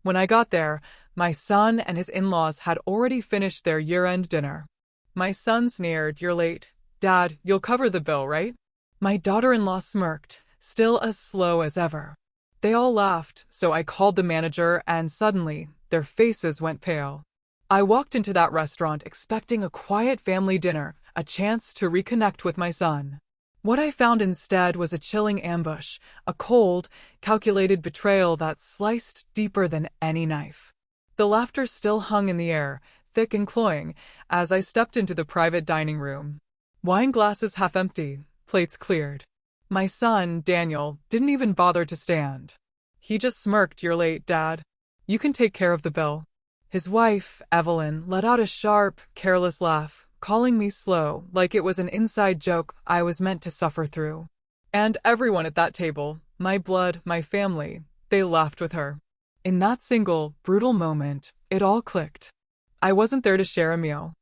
When I got there, my son and his in-laws had already finished their year-end dinner. My son sneered, "You're late. Dad, you'll cover the bill, right?" My daughter-in-law smirked, still as slow as ever. They all laughed, so I called the manager, and suddenly, their faces went pale. I walked into that restaurant expecting a quiet family dinner, a chance to reconnect with my son. What I found instead was a chilling ambush, a cold, calculated betrayal that sliced deeper than any knife. The laughter still hung in the air, thick and cloying, as I stepped into the private dining room. Wine glasses half empty, plates cleared. My son, Daniel, didn't even bother to stand. He just smirked, "You're late, Dad. You can take care of the bill." His wife, Evelyn, let out a sharp, careless laugh, calling me slow, like it was an inside joke I was meant to suffer through. And everyone at that table, my blood, my family, they laughed with her. In that single, brutal moment, it all clicked. I wasn't there to share a meal.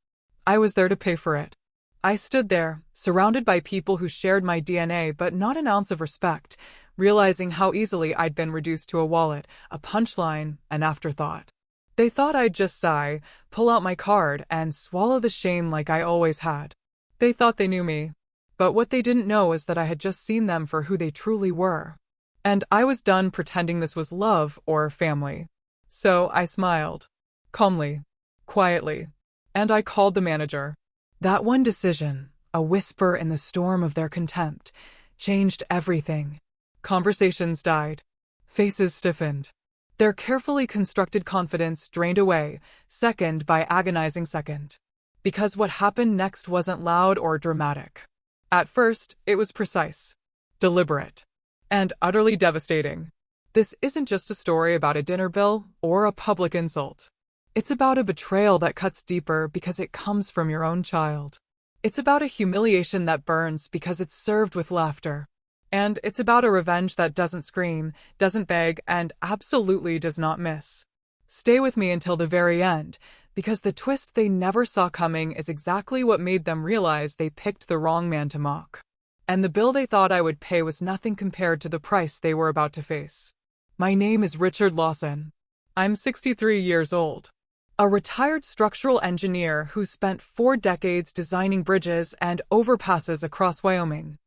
I was there to pay for it. I stood there, surrounded by people who shared my DNA but not an ounce of respect, realizing how easily I'd been reduced to a wallet, a punchline, an afterthought. They thought I'd just sigh, pull out my card, and swallow the shame like I always had. They thought they knew me. But what they didn't know is that I had just seen them for who they truly were. And I was done pretending this was love or family. So I smiled. Calmly. Quietly. And I called the manager. That one decision, a whisper in the storm of their contempt, changed everything. Conversations died. Faces stiffened. Their carefully constructed confidence drained away, second by agonizing second. Because what happened next wasn't loud or dramatic. At first, it was precise, deliberate, and utterly devastating. This isn't just a story about a dinner bill or a public insult. It's about a betrayal that cuts deeper because it comes from your own child. It's about a humiliation that burns because it's served with laughter. And it's about a revenge that doesn't scream, doesn't beg, and absolutely does not miss. Stay with me until the very end, because the twist they never saw coming is exactly what made them realize they picked the wrong man to mock. And the bill they thought I would pay was nothing compared to the price they were about to face. My name is Richard Lawson. I'm 63 years old. A retired structural engineer who spent 4 decades designing bridges and overpasses across Wyoming.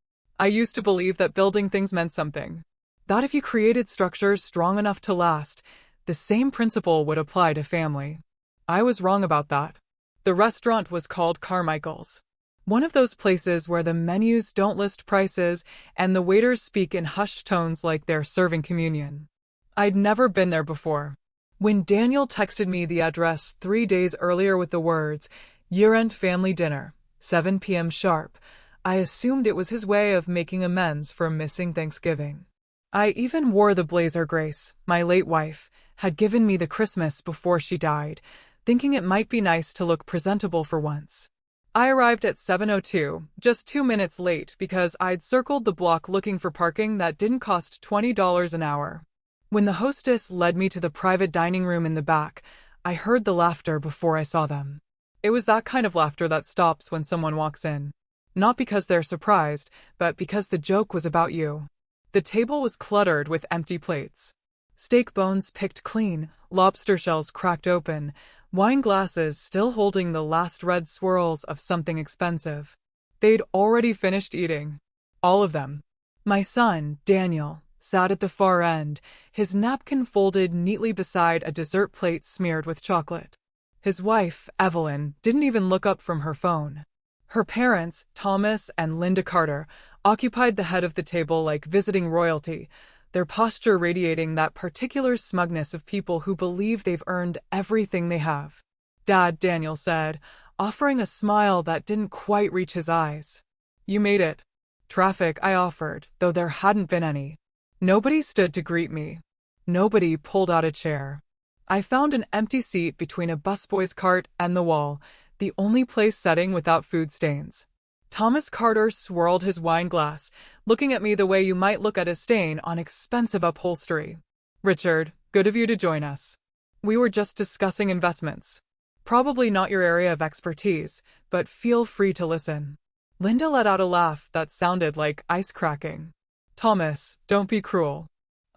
I used to believe that building things meant something. That if you created structures strong enough to last, the same principle would apply to family. I was wrong about that. The restaurant was called Carmichael's. One of those places where the menus don't list prices and the waiters speak in hushed tones like they're serving communion. I'd never been there before. When Daniel texted me the address 3 days earlier with the words, "Year-end family dinner, 7 p.m. sharp," I assumed it was his way of making amends for missing Thanksgiving. I even wore the blazer Grace, my late wife, had given me the Christmas before she died, thinking it might be nice to look presentable for once. I arrived at 7:02, just 2 minutes late because I'd circled the block looking for parking that didn't cost $20 an hour. When the hostess led me to the private dining room in the back, I heard the laughter before I saw them. It was that kind of laughter that stops when someone walks in. Not because they're surprised, but because the joke was about you. The table was cluttered with empty plates. Steak bones picked clean, lobster shells cracked open, wine glasses still holding the last red swirls of something expensive. They'd already finished eating. All of them. My son, Daniel, sat at the far end, his napkin folded neatly beside a dessert plate smeared with chocolate. His wife, Evelyn, didn't even look up from her phone. Her parents, Thomas and Linda Carter, occupied the head of the table like visiting royalty, their posture radiating that particular smugness of people who believe they've earned everything they have. "Dad," Daniel said, offering a smile that didn't quite reach his eyes. "You made it." "Traffic," I offered, though there hadn't been any. Nobody stood to greet me. Nobody pulled out a chair. I found an empty seat between a busboy's cart and the wall, the only place setting without food stains. Thomas Carter swirled his wine glass, looking at me the way you might look at a stain on expensive upholstery. "Richard, good of you to join us. We were just discussing investments. Probably not your area of expertise, but feel free to listen." Linda let out a laugh that sounded like ice cracking. "Thomas, don't be cruel.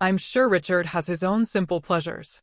I'm sure Richard has his own simple pleasures.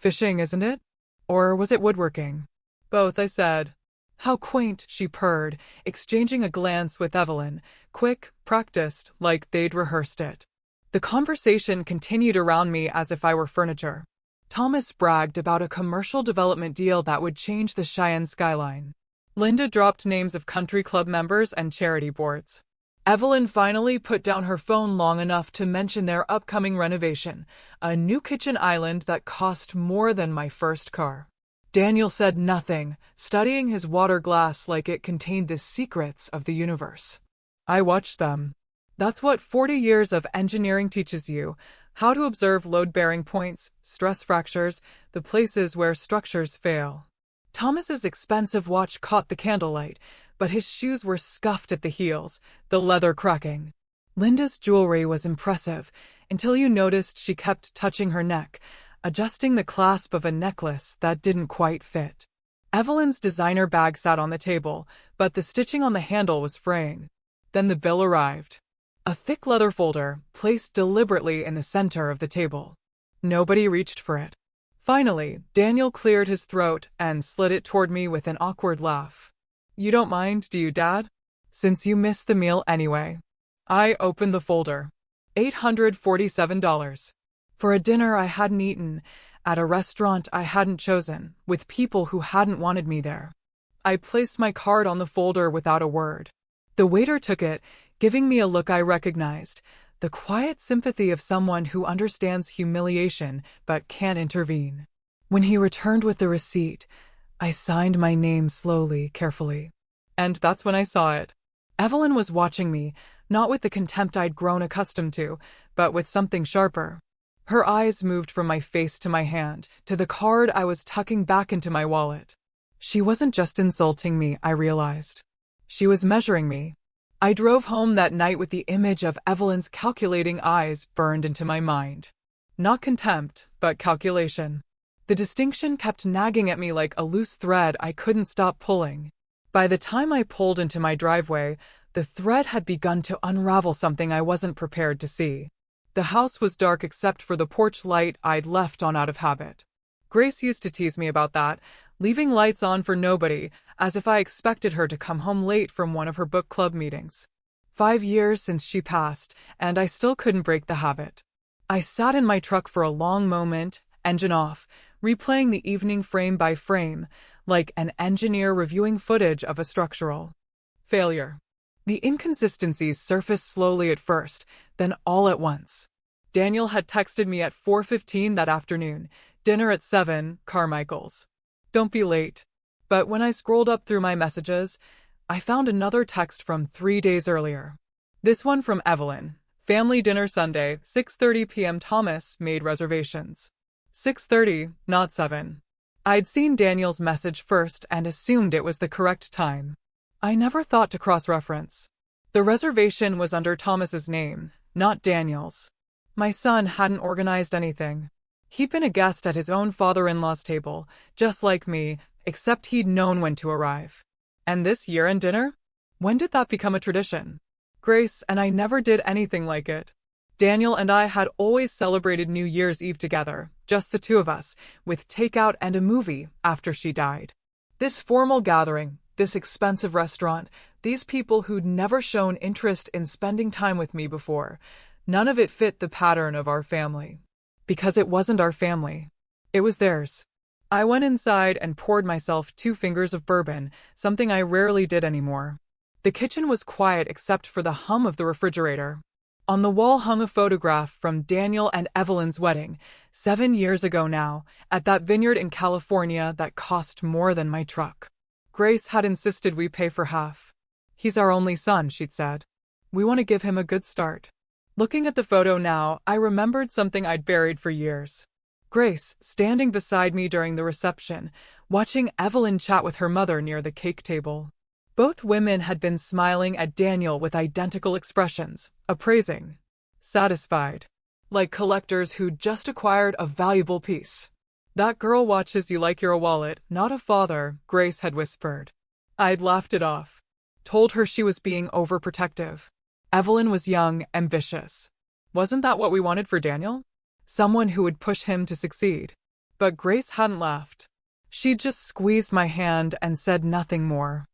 Fishing, isn't it? Or was it woodworking? Both, I said. How quaint, she purred, exchanging a glance with Evelyn, quick, practiced, like they'd rehearsed it. The conversation continued around me as if I were furniture. Thomas bragged about a commercial development deal that would change the Cheyenne skyline. Linda dropped names of country club members and charity boards. Evelyn finally put down her phone long enough to mention their upcoming renovation, a new kitchen island that cost more than my first car. Daniel said nothing, studying his water glass like it contained the secrets of the universe. I watched them. That's what 40 years of engineering teaches you: how to observe load-bearing points, stress fractures, the places where structures fail. Thomas's expensive watch caught the candlelight, but his shoes were scuffed at the heels, the leather cracking. Linda's jewelry was impressive, until you noticed she kept touching her neck, adjusting the clasp of a necklace that didn't quite fit. Evelyn's designer bag sat on the table, but the stitching on the handle was fraying. Then the bill arrived. A thick leather folder, placed deliberately in the center of the table. Nobody reached for it. Finally, Daniel cleared his throat and slid it toward me with an awkward laugh. You don't mind, do you, Dad? Since you missed the meal anyway. I opened the folder. $847. For a dinner I hadn't eaten, at a restaurant I hadn't chosen, with people who hadn't wanted me there. I placed my card on the folder without a word. The waiter took it, giving me a look I recognized, the quiet sympathy of someone who understands humiliation but can't intervene. When he returned with the receipt, I signed my name slowly, carefully. And that's when I saw it. Evelyn was watching me, not with the contempt I'd grown accustomed to, but with something sharper. Her eyes moved from my face to my hand, to the card I was tucking back into my wallet. She wasn't just insulting me, I realized. She was measuring me. I drove home that night with the image of Evelyn's calculating eyes burned into my mind. Not contempt, but calculation. The distinction kept nagging at me like a loose thread I couldn't stop pulling. By the time I pulled into my driveway, the thread had begun to unravel something I wasn't prepared to see. The house was dark except for the porch light I'd left on out of habit. Grace used to tease me about that, leaving lights on for nobody, as if I expected her to come home late from one of her book club meetings. 5 years since she passed, and I still couldn't break the habit. I sat in my truck for a long moment, engine off, replaying the evening frame by frame, like an engineer reviewing footage of a structural failure. The inconsistencies surfaced slowly at first, then all at once. Daniel had texted me at 4:15 that afternoon, dinner at 7, Carmichael's. Don't be late. But when I scrolled up through my messages, I found another text from 3 days earlier. This one from Evelyn. Family dinner Sunday, 6:30 p.m. Thomas made reservations. 6:30, not 7. I'd seen Daniel's message first and assumed it was the correct time. I never thought to cross-reference. The reservation was under Thomas's name, not Daniel's. My son hadn't organized anything. He'd been a guest at his own father-in-law's table, just like me, except he'd known when to arrive. And this year-end dinner? When did that become a tradition? Grace and I never did anything like it. Daniel and I had always celebrated New Year's Eve together, just the two of us, with takeout and a movie after she died. This formal gathering, this expensive restaurant, these people who'd never shown interest in spending time with me before, none of it fit the pattern of our family. Because it wasn't our family. It was theirs. I went inside and poured myself 2 fingers of bourbon, something I rarely did anymore. The kitchen was quiet except for the hum of the refrigerator. On the wall hung a photograph from Daniel and Evelyn's wedding, 7 years ago now, at that vineyard in California that cost more than my truck. Grace had insisted we pay for half. He's our only son, she'd said. We want to give him a good start. Looking at the photo now, I remembered something I'd buried for years. Grace, standing beside me during the reception, watching Evelyn chat with her mother near the cake table. Both women had been smiling at Daniel with identical expressions, appraising, satisfied, like collectors who'd just acquired a valuable piece. That girl watches you like you're a wallet, not a father, Grace had whispered. I'd laughed it off. Told her she was being overprotective. Evelyn was young, ambitious. Wasn't that what we wanted for Daniel? Someone who would push him to succeed. But Grace hadn't laughed. She'd just squeezed my hand and said nothing more.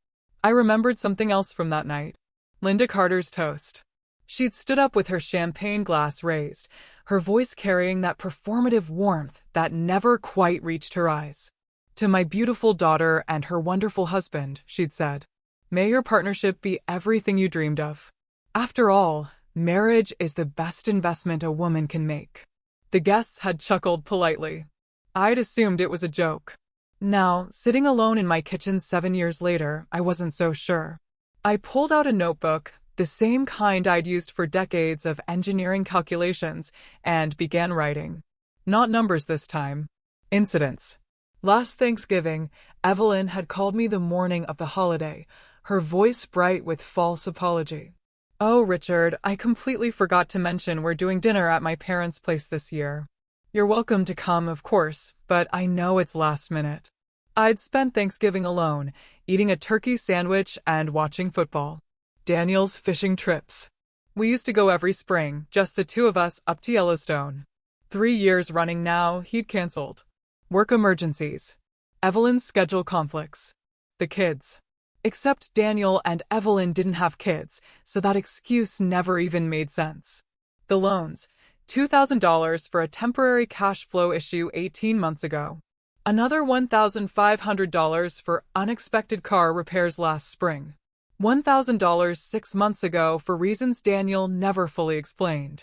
I remembered something else from that night. Linda Carter's toast. She'd stood up with her champagne glass raised, her voice carrying that performative warmth that never quite reached her eyes. To my beautiful daughter and her wonderful husband, she'd said, may your partnership be everything you dreamed of. After all, marriage is the best investment a woman can make. The guests had chuckled politely. I'd assumed it was a joke. Now, sitting alone in my kitchen 7 years later, I wasn't so sure. I pulled out a notebook, the same kind I'd used for decades of engineering calculations, and began writing. Not numbers this time. Incidents. Last Thanksgiving, Evelyn had called me the morning of the holiday, her voice bright with false apology. Oh, Richard, I completely forgot to mention we're doing dinner at my parents' place this year. You're welcome to come, of course, but I know it's last minute. I'd spent Thanksgiving alone, eating a turkey sandwich and watching football. Daniel's fishing trips. We used to go every spring, just the two of us, up to Yellowstone. 3 years running now, he'd canceled. Work emergencies. Evelyn's schedule conflicts. The kids. Except Daniel and Evelyn didn't have kids, so that excuse never even made sense. The loans. $2,000 for a temporary cash flow issue 18 months ago. Another $1,500 for unexpected car repairs last spring. $1,000 6 months ago for reasons Daniel never fully explained.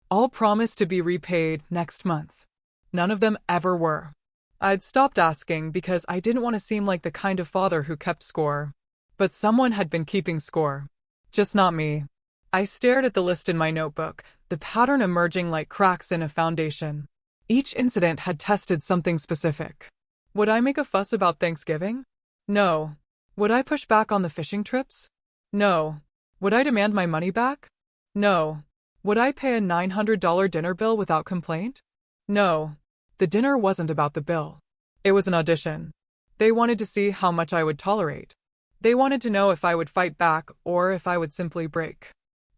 All promised to be repaid next month. None of them ever were. I'd stopped asking because I didn't want to seem like the kind of father who kept score. But someone had been keeping score. Just not me. I stared at the list in my notebook, the pattern emerging like cracks in a foundation. Each incident had tested something specific. Would I make a fuss about Thanksgiving? No. Would I push back on the fishing trips? No. Would I demand my money back? No. Would I pay a $900 dinner bill without complaint? No. The dinner wasn't about the bill. It was an audition. They wanted to see how much I would tolerate. They wanted to know if I would fight back or if I would simply break.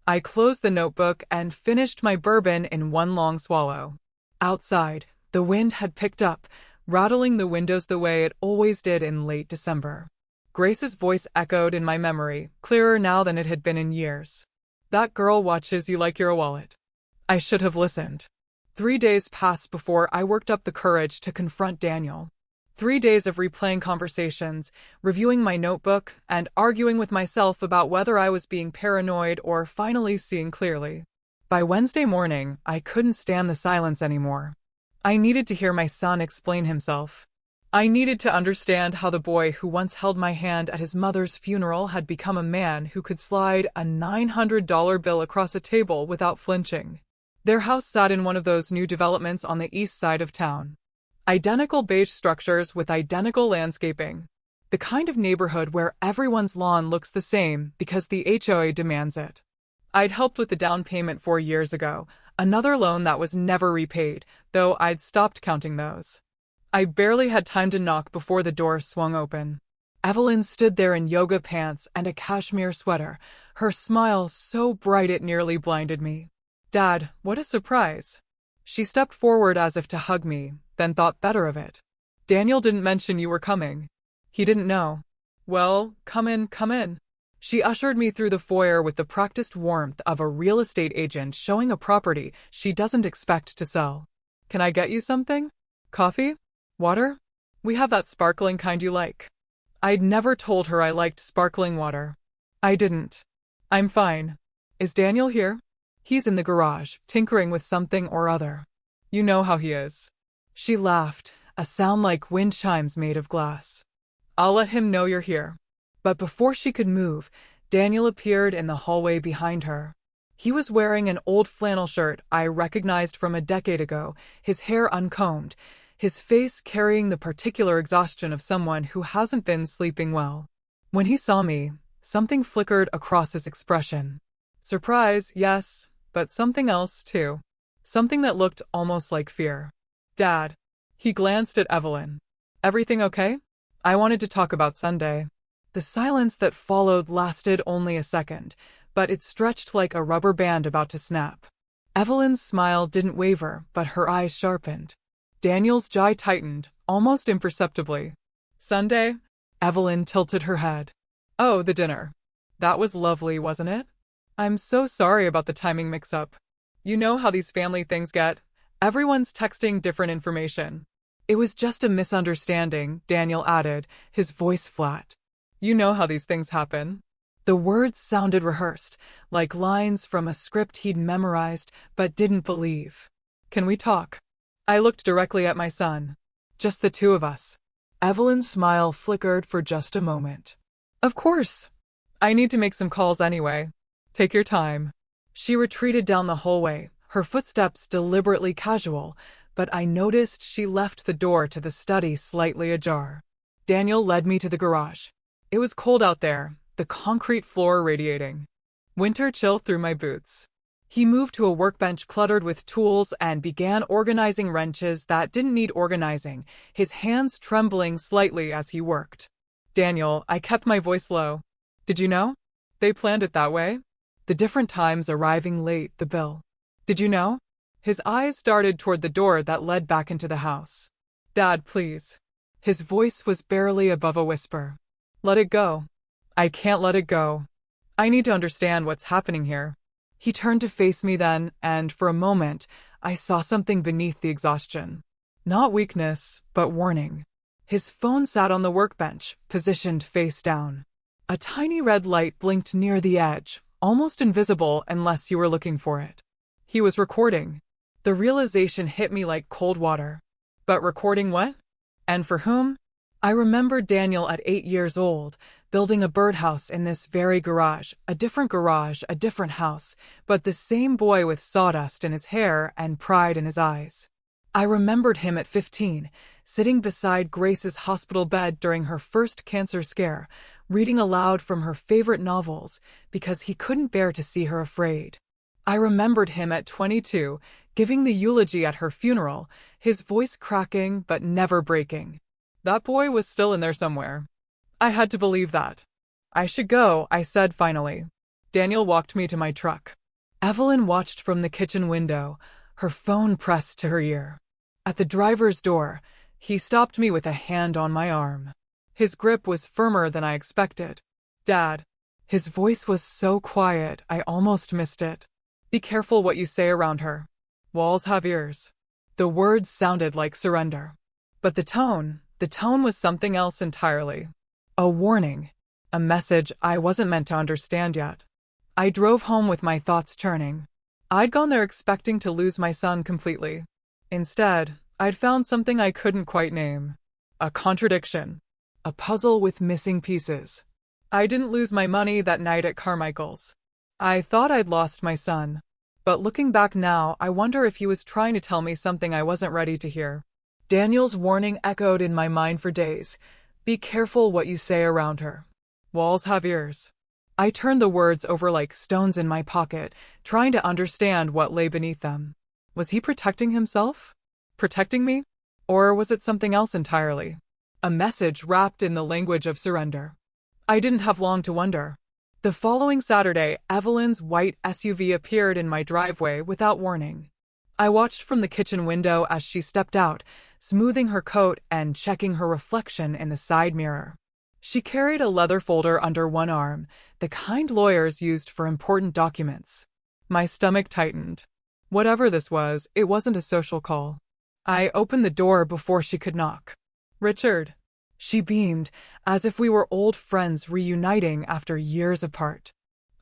I closed the notebook and finished my bourbon in one long swallow. Outside, the wind had picked up, rattling the windows the way it always did in late December. Grace's voice echoed in my memory, clearer now than it had been in years. That girl watches you like you're a wallet. I should have listened. 3 days passed before I worked up the courage to confront Daniel. 3 days of replaying conversations, reviewing my notebook, and arguing with myself about whether I was being paranoid or finally seeing clearly. By Wednesday morning, I couldn't stand the silence anymore. I needed to hear my son explain himself. I needed to understand how the boy who once held my hand at his mother's funeral had become a man who could slide a $900 bill across a table without flinching. Their house sat in one of those new developments on the east side of town. Identical beige structures with identical landscaping. The kind of neighborhood where everyone's lawn looks the same because the HOA demands it. I'd helped with the down payment 4 years ago, another loan that was never repaid, though I'd stopped counting those. I barely had time to knock before the door swung open. Evelyn stood there in yoga pants and a cashmere sweater, her smile so bright it nearly blinded me. Dad, what a surprise. She stepped forward as if to hug me, then thought better of it. Daniel didn't mention you were coming. He didn't know. Well, come in, come in. She ushered me through the foyer with the practiced warmth of a real estate agent showing a property she doesn't expect to sell. Can I get you something? Coffee? Water? We have that sparkling kind you like. I'd never told her I liked sparkling water. I didn't. I'm fine. Is Daniel here? He's in the garage, tinkering with something or other. You know how he is. She laughed, a sound like wind chimes made of glass. I'll let him know you're here. But before she could move, Daniel appeared in the hallway behind her. He was wearing an old flannel shirt I recognized from a decade ago, his hair uncombed, his face carrying the particular exhaustion of someone who hasn't been sleeping well. When he saw me, something flickered across his expression. Surprise, yes, but something else, too. Something that looked almost like fear. Dad. He glanced at Evelyn. Everything okay? I wanted to talk about Sunday. The silence that followed lasted only a second, but it stretched like a rubber band about to snap. Evelyn's smile didn't waver, but her eyes sharpened. Daniel's jaw tightened, almost imperceptibly. Sunday? Evelyn tilted her head. Oh, the dinner. That was lovely, wasn't it? I'm so sorry about the timing mix-up. You know how these family things get. Everyone's texting different information. It was just a misunderstanding, Daniel added, his voice flat. You know how these things happen. The words sounded rehearsed, like lines from a script he'd memorized but didn't believe. Can we talk? I looked directly at my son. Just the two of us. Evelyn's smile flickered for just a moment. Of course. I need to make some calls anyway. Take your time. She retreated down the hallway, her footsteps deliberately casual, but I noticed she left the door to the study slightly ajar. Daniel led me to the garage. It was cold out there, the concrete floor radiating winter chill through my boots. He moved to a workbench cluttered with tools and began organizing wrenches that didn't need organizing, his hands trembling slightly as he worked. Daniel, I kept my voice low. Did you know? They planned it that way. The different times arriving late, the bill. Did you know? His eyes darted toward the door that led back into the house. Dad, please. His voice was barely above a whisper. Let it go. I can't let it go. I need to understand what's happening here. He turned to face me then, and for a moment, I saw something beneath the exhaustion. Not weakness, but warning. His phone sat on the workbench, positioned face down. A tiny red light blinked near the edge, almost invisible unless you were looking for it. He was recording. The realization hit me like cold water. But recording what? And for whom? I remembered Daniel at 8 years old, building a birdhouse in this very garage, a different house, but the same boy with sawdust in his hair and pride in his eyes. I remembered him at 15, sitting beside Grace's hospital bed during her first cancer scare, reading aloud from her favorite novels because he couldn't bear to see her afraid. I remembered him at 22, giving the eulogy at her funeral, his voice cracking but never breaking. That boy was still in there somewhere. I had to believe that. I should go, I said finally. Daniel walked me to my truck. Evelyn watched from the kitchen window, her phone pressed to her ear. At the driver's door, he stopped me with a hand on my arm. His grip was firmer than I expected. Dad. His voice was so quiet, I almost missed it. Be careful what you say around her. Walls have ears. The words sounded like surrender. But the tone was something else entirely. A warning. A message I wasn't meant to understand yet. I drove home with my thoughts churning. I'd gone there expecting to lose my son completely. Instead, I'd found something I couldn't quite name. A contradiction. A puzzle with missing pieces. I didn't lose my money that night at Carmichael's. I thought I'd lost my son. But looking back now, I wonder if he was trying to tell me something I wasn't ready to hear. Daniel's warning echoed in my mind for days. Be careful what you say around her. Walls have ears. I turned the words over like stones in my pocket, trying to understand what lay beneath them. Was he protecting himself? Protecting me? Or was it something else entirely? A message wrapped in the language of surrender. I didn't have long to wonder. The following Saturday, Evelyn's white SUV appeared in my driveway without warning. I watched from the kitchen window as she stepped out, smoothing her coat and checking her reflection in the side mirror. She carried a leather folder under one arm, the kind lawyers used for important documents. My stomach tightened. Whatever this was, it wasn't a social call. I opened the door before she could knock. Richard. She beamed, as if we were old friends reuniting after years apart.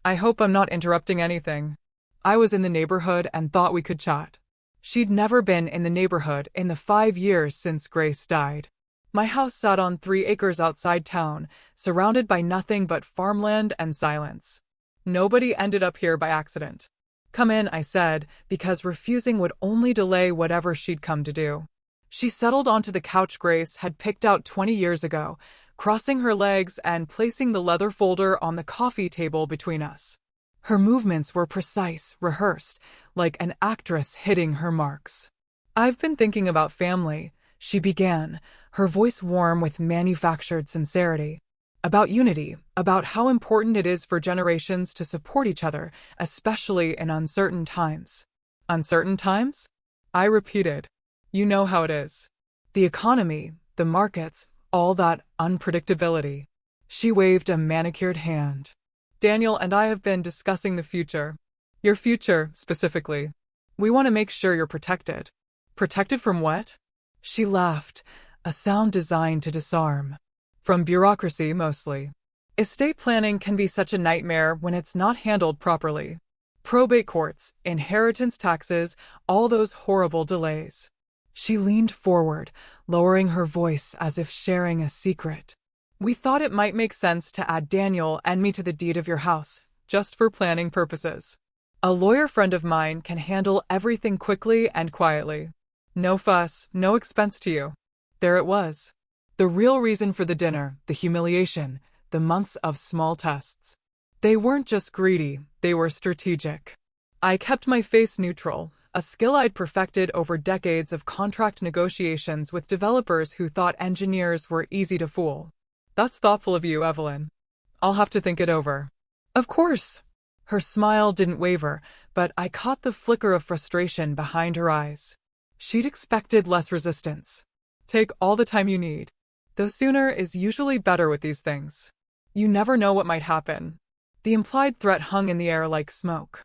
I hope I'm not interrupting anything. I was in the neighborhood and thought we could chat. She'd never been in the neighborhood in the 5 years since Grace died. My house sat on 3 acres outside town, surrounded by nothing but farmland and silence. Nobody ended up here by accident. Come in, I said, because refusing would only delay whatever she'd come to do. She settled onto the couch Grace had picked out 20 years ago, crossing her legs and placing the leather folder on the coffee table between us. Her movements were precise, rehearsed, like an actress hitting her marks. I've been thinking about family, she began, her voice warm with manufactured sincerity. About unity, about how important it is for generations to support each other, especially in uncertain times. Uncertain times? I repeated. You know how it is. The economy, the markets, all that unpredictability. She waved a manicured hand. Daniel and I have been discussing the future. Your future, specifically. We want to make sure you're protected. Protected from what? She laughed, a sound designed to disarm. From bureaucracy, mostly. Estate planning can be such a nightmare when it's not handled properly. Probate courts, inheritance taxes, all those horrible delays. She leaned forward, lowering her voice as if sharing a secret. We thought it might make sense to add Daniel and me to the deed of your house, just for planning purposes. A lawyer friend of mine can handle everything quickly and quietly. No fuss, no expense to you. There it was. The real reason for the dinner, the humiliation, the months of small tests. They weren't just greedy, they were strategic. I kept my face neutral, a skill I'd perfected over decades of contract negotiations with developers who thought engineers were easy to fool. That's thoughtful of you, Evelyn. I'll have to think it over. Of course. Her smile didn't waver, but I caught the flicker of frustration behind her eyes. She'd expected less resistance. Take all the time you need. Though sooner is usually better with these things. You never know what might happen. The implied threat hung in the air like smoke.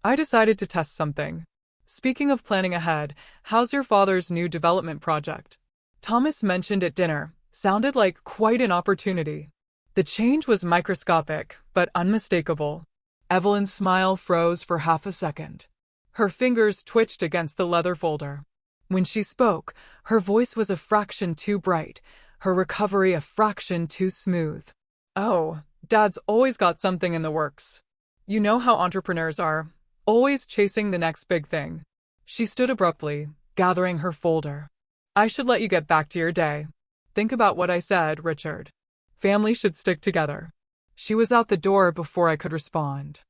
I decided to test something. Speaking of planning ahead, how's your father's new development project? Thomas mentioned at dinner. Sounded like quite an opportunity. The change was microscopic, but unmistakable. Evelyn's smile froze for half a second. Her fingers twitched against the leather folder. When she spoke, her voice was a fraction too bright, her recovery a fraction too smooth. Oh, Dad's always got something in the works. You know how entrepreneurs are, always chasing the next big thing. She stood abruptly, gathering her folder. I should let you get back to your day. Think about what I said, Richard. Family should stick together. She was out the door before I could respond.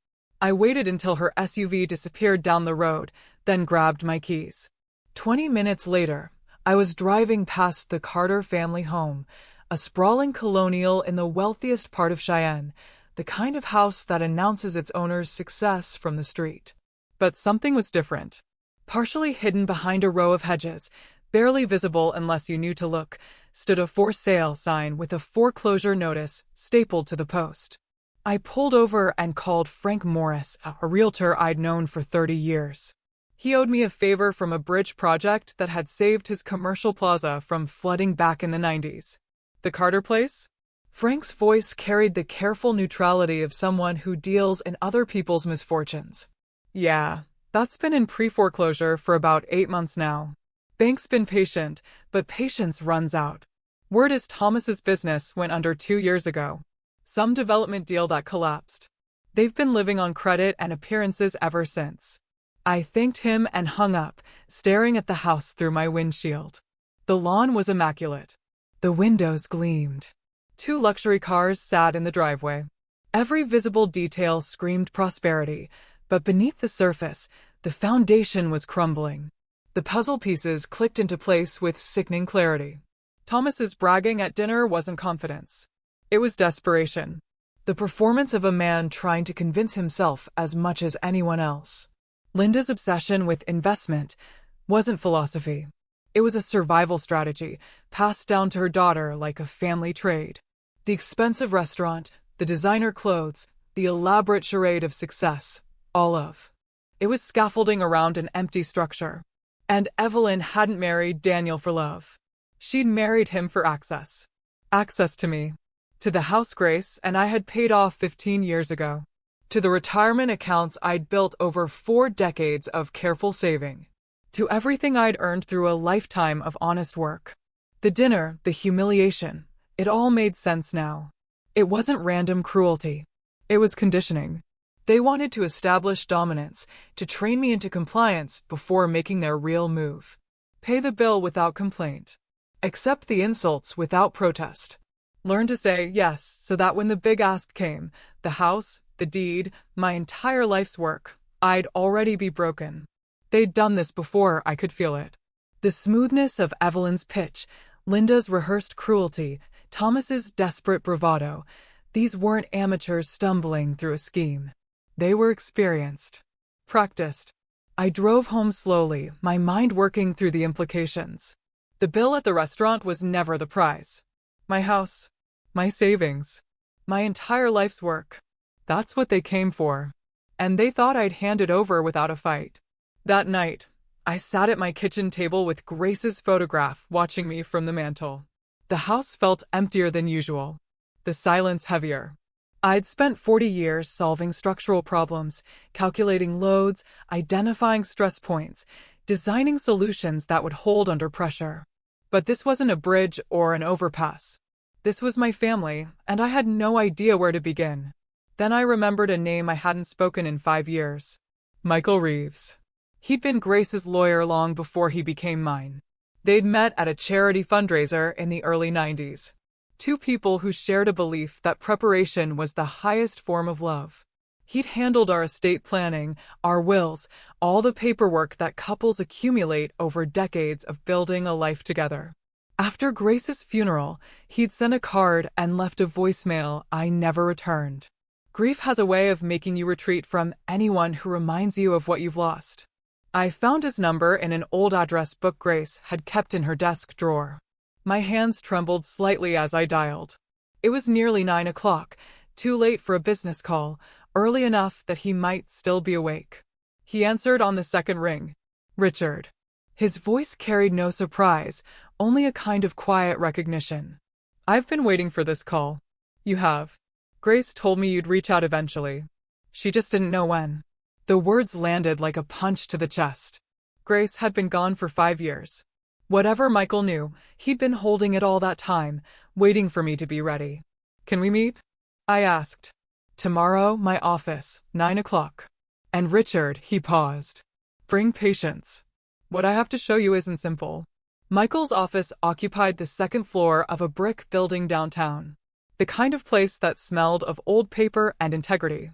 I waited until her SUV disappeared down the road, then grabbed my keys. 20 minutes later, I was driving past the Carter family home, a sprawling colonial in the wealthiest part of Cheyenne, the kind of house that announces its owner's success from the street. But something was different. Partially hidden behind a row of hedges, barely visible unless you knew to look, stood a for sale sign with a foreclosure notice stapled to the post. I pulled over and called Frank Morris, a realtor I'd known for 30 years. He owed me a favor from a bridge project that had saved his commercial plaza from flooding back in the 90s. The Carter place? Frank's voice carried the careful neutrality of someone who deals in other people's misfortunes. Yeah, that's been in pre-foreclosure for about 8 months now. Bank's been patient, but patience runs out. Word is Thomas's business went under 2 years ago. Some development deal that collapsed. They've been living on credit and appearances ever since. I thanked him and hung up, staring at the house through my windshield. The lawn was immaculate. The windows gleamed. 2 luxury cars sat in the driveway. Every visible detail screamed prosperity, but beneath the surface, the foundation was crumbling. The puzzle pieces clicked into place with sickening clarity. Thomas's bragging at dinner wasn't confidence. It was desperation. The performance of a man trying to convince himself as much as anyone else. Linda's obsession with investment wasn't philosophy. It was a survival strategy, passed down to her daughter like a family trade. The expensive restaurant, the designer clothes, the elaborate charade of success, all of. It was scaffolding around an empty structure. And Evelyn hadn't married Daniel for love. She'd married him for access. Access to me. To the house Grace and I had paid off 15 years ago. To the retirement accounts I'd built over 4 decades of careful saving. To everything I'd earned through a lifetime of honest work. The dinner, the humiliation, it all made sense now. It wasn't random cruelty. It was conditioning. They wanted to establish dominance, to train me into compliance before making their real move. Pay the bill without complaint. Accept the insults without protest. Learn to say yes so that when the big ask came, the house, the deed, my entire life's work, I'd already be broken. They'd done this before I could feel it. The smoothness of Evelyn's pitch, Linda's rehearsed cruelty, Thomas's desperate bravado, these weren't amateurs stumbling through a scheme. They were experienced. Practiced. I drove home slowly, my mind working through the implications. The bill at the restaurant was never the prize. My house, my savings, my entire life's work. That's what they came for. And they thought I'd hand it over without a fight. That night, I sat at my kitchen table with Grace's photograph watching me from the mantel. The house felt emptier than usual, the silence heavier. I'd spent 40 years solving structural problems, calculating loads, identifying stress points, designing solutions that would hold under pressure. But this wasn't a bridge or an overpass. This was my family, and I had no idea where to begin. Then I remembered a name I hadn't spoken in 5 years. Michael Reeves. He'd been Grace's lawyer long before he became mine. They'd met at a charity fundraiser in the early 90s. Two people who shared a belief that preparation was the highest form of love. He'd handled our estate planning, our wills, all the paperwork that couples accumulate over decades of building a life together. After Grace's funeral, he'd sent a card and left a voicemail I never returned. Grief has a way of making you retreat from anyone who reminds you of what you've lost. I found his number in an old address book Grace had kept in her desk drawer. My hands trembled slightly as I dialed. It was nearly 9 o'clock, too late for a business call, early enough that he might still be awake. He answered on the second ring. Richard. His voice carried no surprise, only a kind of quiet recognition. I've been waiting for this call. You have. Grace told me you'd reach out eventually. She just didn't know when. The words landed like a punch to the chest. Grace had been gone for 5 years. Whatever Michael knew, he'd been holding it all that time, waiting for me to be ready. Can we meet? I asked. Tomorrow, my office, 9 o'clock. And Richard, he paused. Bring patience. What I have to show you isn't simple. Michael's office occupied the second floor of a brick building downtown. The kind of place that smelled of old paper and integrity.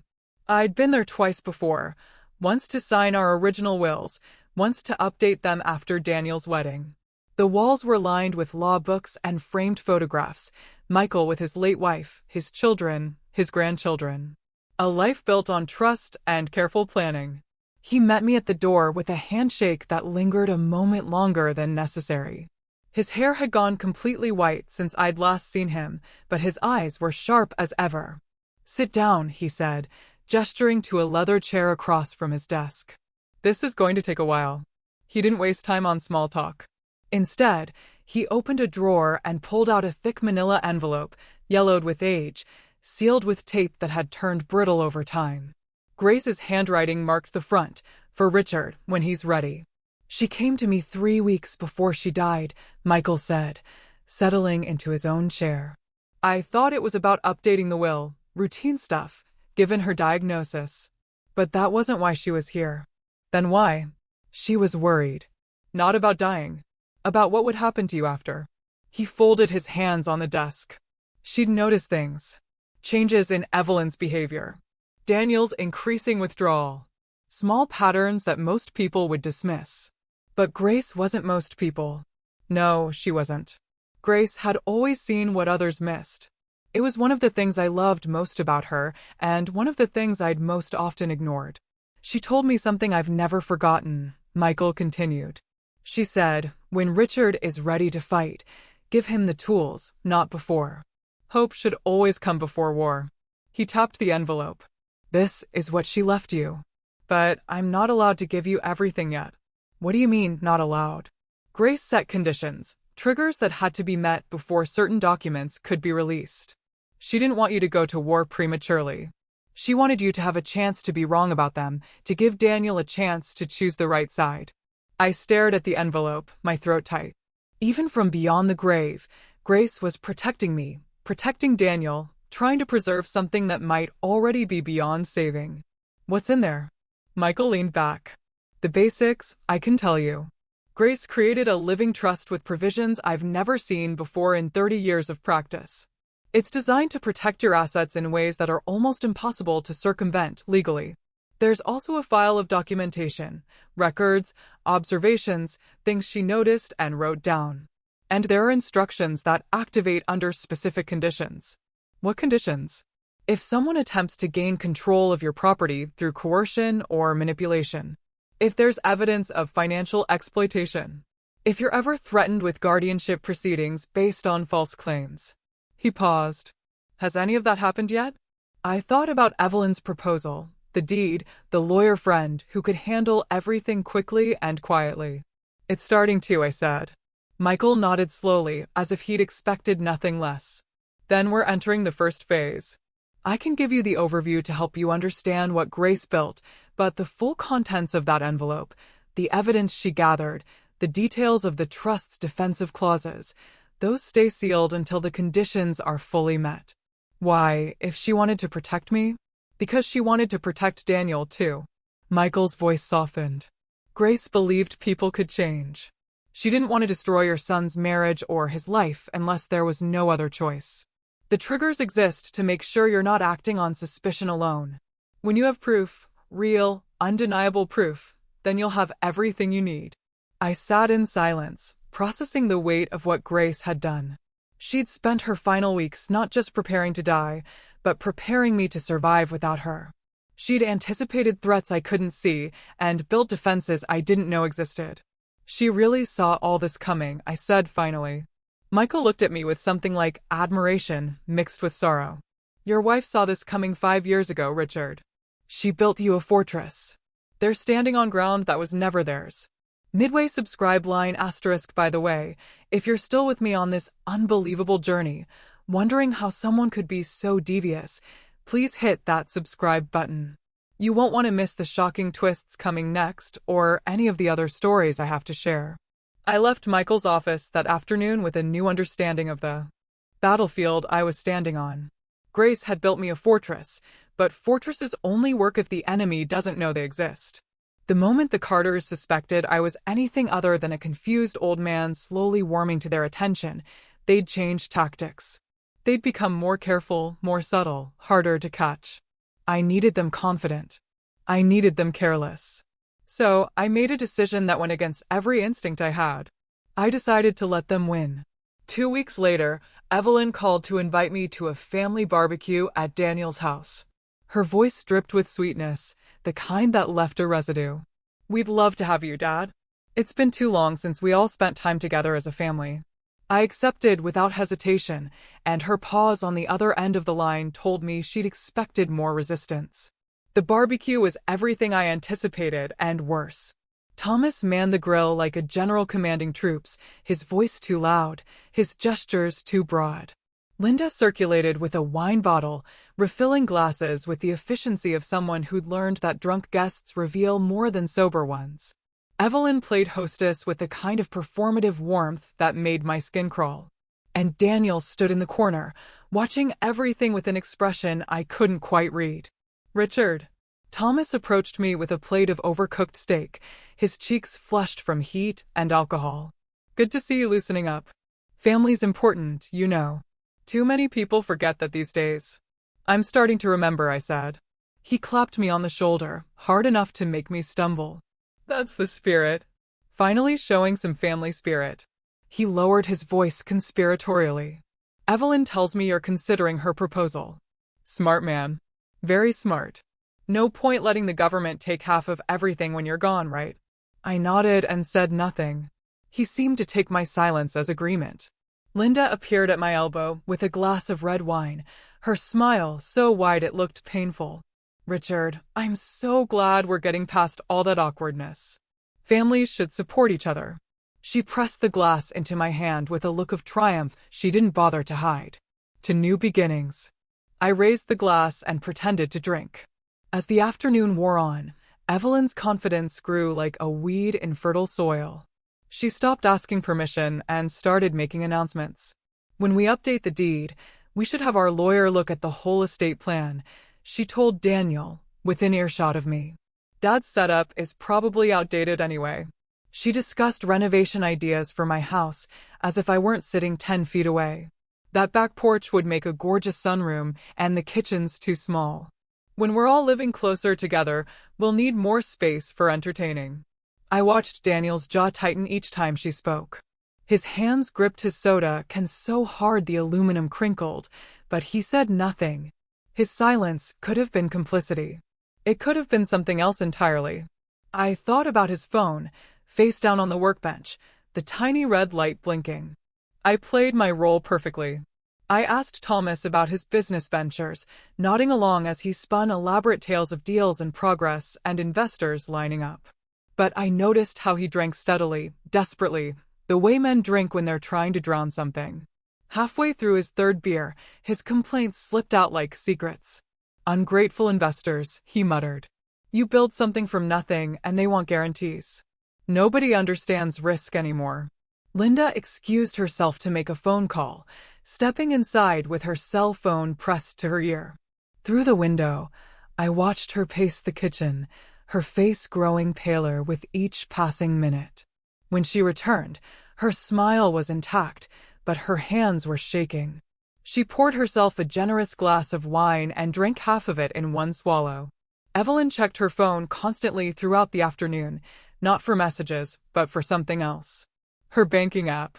I'd been there twice before, once to sign our original wills, once to update them after Daniel's wedding. The walls were lined with law books and framed photographs, Michael with his late wife, his children, his grandchildren. A life built on trust and careful planning. He met me at the door with a handshake that lingered a moment longer than necessary. His hair had gone completely white since I'd last seen him, but his eyes were sharp as ever. Sit down, he said, gesturing to a leather chair across from his desk. This is going to take a while. He didn't waste time on small talk. Instead, he opened a drawer and pulled out a thick manila envelope, yellowed with age, sealed with tape that had turned brittle over time. Grace's handwriting marked the front, for Richard, when he's ready. She came to me 3 weeks before she died, Michael said, settling into his own chair. I thought it was about updating the will, routine stuff, given her diagnosis. But that wasn't why she was here. Then why? She was worried. Not about dying. About what would happen to you after. He folded his hands on the desk. She'd noticed things. Changes in Evelyn's behavior. Daniel's increasing withdrawal. Small patterns that most people would dismiss. But Grace wasn't most people. No, she wasn't. Grace had always seen what others missed. It was one of the things I loved most about her, and one of the things I'd most often ignored. She told me something I've never forgotten, Michael continued. She said, when Richard is ready to fight, give him the tools, not before. Hope should always come before war. He tapped the envelope. This is what she left you. But I'm not allowed to give you everything yet. What do you mean, not allowed? Grace set conditions, triggers that had to be met before certain documents could be released. She didn't want you to go to war prematurely. She wanted you to have a chance to be wrong about them, to give Daniel a chance to choose the right side. I stared at the envelope, my throat tight. Even from beyond the grave, Grace was protecting me, protecting Daniel, trying to preserve something that might already be beyond saving. What's in there? Michael leaned back. The basics, I can tell you. Grace created a living trust with provisions I've never seen before in 30 years of practice. It's designed to protect your assets in ways that are almost impossible to circumvent legally. There's also a file of documentation, records, observations, things she noticed and wrote down. And there are instructions that activate under specific conditions. What conditions? If someone attempts to gain control of your property through coercion or manipulation. if there's evidence of financial exploitation, if you're ever threatened with guardianship proceedings based on false claims. He paused. Has any of that happened yet? I thought about Evelyn's proposal, the deed, the lawyer friend who could handle everything quickly and quietly. It's starting to, I said. Michael nodded slowly, as if he'd expected nothing less. Then we're entering the first phase. I can give you the overview to help you understand what Grace built, but the full contents of that envelope, the evidence she gathered, the details of the trust's defensive clauses, those stay sealed until the conditions are fully met. Why, if she wanted to protect me? Because she wanted to protect Daniel, too. Michael's voice softened. Grace believed people could change. She didn't want to destroy your son's marriage or his life unless there was no other choice. The triggers exist to make sure you're not acting on suspicion alone. When you have proof, real, undeniable proof, then you'll have everything you need. I sat in silence, processing the weight of what Grace had done. She'd spent her final weeks not just preparing to die, but preparing me to survive without her. She'd anticipated threats I couldn't see and built defenses I didn't know existed. She really saw all this coming, I said finally. Michael looked at me with something like admiration mixed with sorrow. Your wife saw this coming 5 years ago, Richard. She built you a fortress. They're standing on ground that was never theirs. Midway subscribe line asterisk by the way, if you're still with me on this unbelievable journey, wondering how someone could be so devious, please hit that subscribe button. You won't want to miss the shocking twists coming next or any of the other stories I have to share. I left Michael's office that afternoon with a new understanding of the battlefield I was standing on. Grace had built me a fortress, but fortresses only work if the enemy doesn't know they exist. The moment the Carters suspected I was anything other than a confused old man slowly warming to their attention, they'd change tactics. They'd become more careful, more subtle, harder to catch. I needed them confident. I needed them careless. So, I made a decision that went against every instinct I had. I decided to let them win. 2 weeks later, Evelyn called to invite me to a family barbecue at Daniel's house. Her voice dripped with sweetness, the kind that left a residue. We'd love to have you, Dad. It's been too long since we all spent time together as a family. I accepted without hesitation, and her pause on the other end of the line told me she'd expected more resistance. The barbecue was everything I anticipated and worse. Thomas manned the grill like a general commanding troops, his voice too loud, his gestures too broad. Linda circulated with a wine bottle, refilling glasses with the efficiency of someone who'd learned that drunk guests reveal more than sober ones. Evelyn played hostess with a kind of performative warmth that made my skin crawl. And Daniel stood in the corner, watching everything with an expression I couldn't quite read. Richard. Thomas approached me with a plate of overcooked steak, his cheeks flushed from heat and alcohol. Good to see you loosening up. Family's important, you know. Too many people forget that these days. I'm starting to remember, I said. He clapped me on the shoulder, hard enough to make me stumble. That's the spirit. Finally showing some family spirit. He lowered his voice conspiratorially. Evelyn tells me you're considering her proposal. Smart man. Very smart. No point letting the government take half of everything when you're gone, right? I nodded and said nothing. He seemed to take my silence as agreement. Linda appeared at my elbow with a glass of red wine, her smile so wide it looked painful. Richard, I'm so glad we're getting past all that awkwardness. Families should support each other. She pressed the glass into my hand with a look of triumph she didn't bother to hide. To new beginnings. I raised the glass and pretended to drink. As the afternoon wore on, Evelyn's confidence grew like a weed in fertile soil. She stopped asking permission and started making announcements. When we update the deed, we should have our lawyer look at the whole estate plan, she told Daniel, within earshot of me. Dad's setup is probably outdated anyway. She discussed renovation ideas for my house, as if I weren't sitting 10 feet away. That back porch would make a gorgeous sunroom, and the kitchen's too small. When we're all living closer together, we'll need more space for entertaining. I watched Daniel's jaw tighten each time she spoke. His hands gripped his soda can so hard the aluminum crinkled, but he said nothing. His silence could have been complicity. It could have been something else entirely. I thought about his phone, face down on the workbench, the tiny red light blinking. I played my role perfectly. I asked Thomas about his business ventures, nodding along as he spun elaborate tales of deals in progress and investors lining up. But I noticed how he drank steadily, desperately, the way men drink when they're trying to drown something. Halfway through his third beer, his complaints slipped out like secrets. "Ungrateful investors," he muttered. "You build something from nothing and they want guarantees. Nobody understands risk anymore." Linda excused herself to make a phone call, stepping inside with her cell phone pressed to her ear. Through the window, I watched her pace the kitchen, her face growing paler with each passing minute. When she returned, her smile was intact, but her hands were shaking. She poured herself a generous glass of wine and drank half of it in one swallow. Evelyn checked her phone constantly throughout the afternoon, not for messages, but for something else. Her banking app.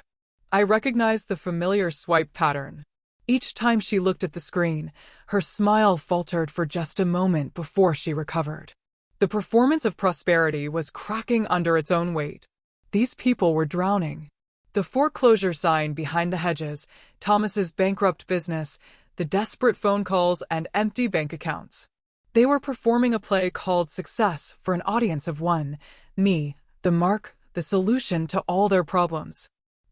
I recognized the familiar swipe pattern. Each time she looked at the screen, her smile faltered for just a moment before she recovered. The performance of prosperity was cracking under its own weight. These people were drowning. The foreclosure sign behind the hedges, Thomas's bankrupt business, the desperate phone calls and empty bank accounts. They were performing a play called Success for an audience of one, me, the mark, the solution to all their problems.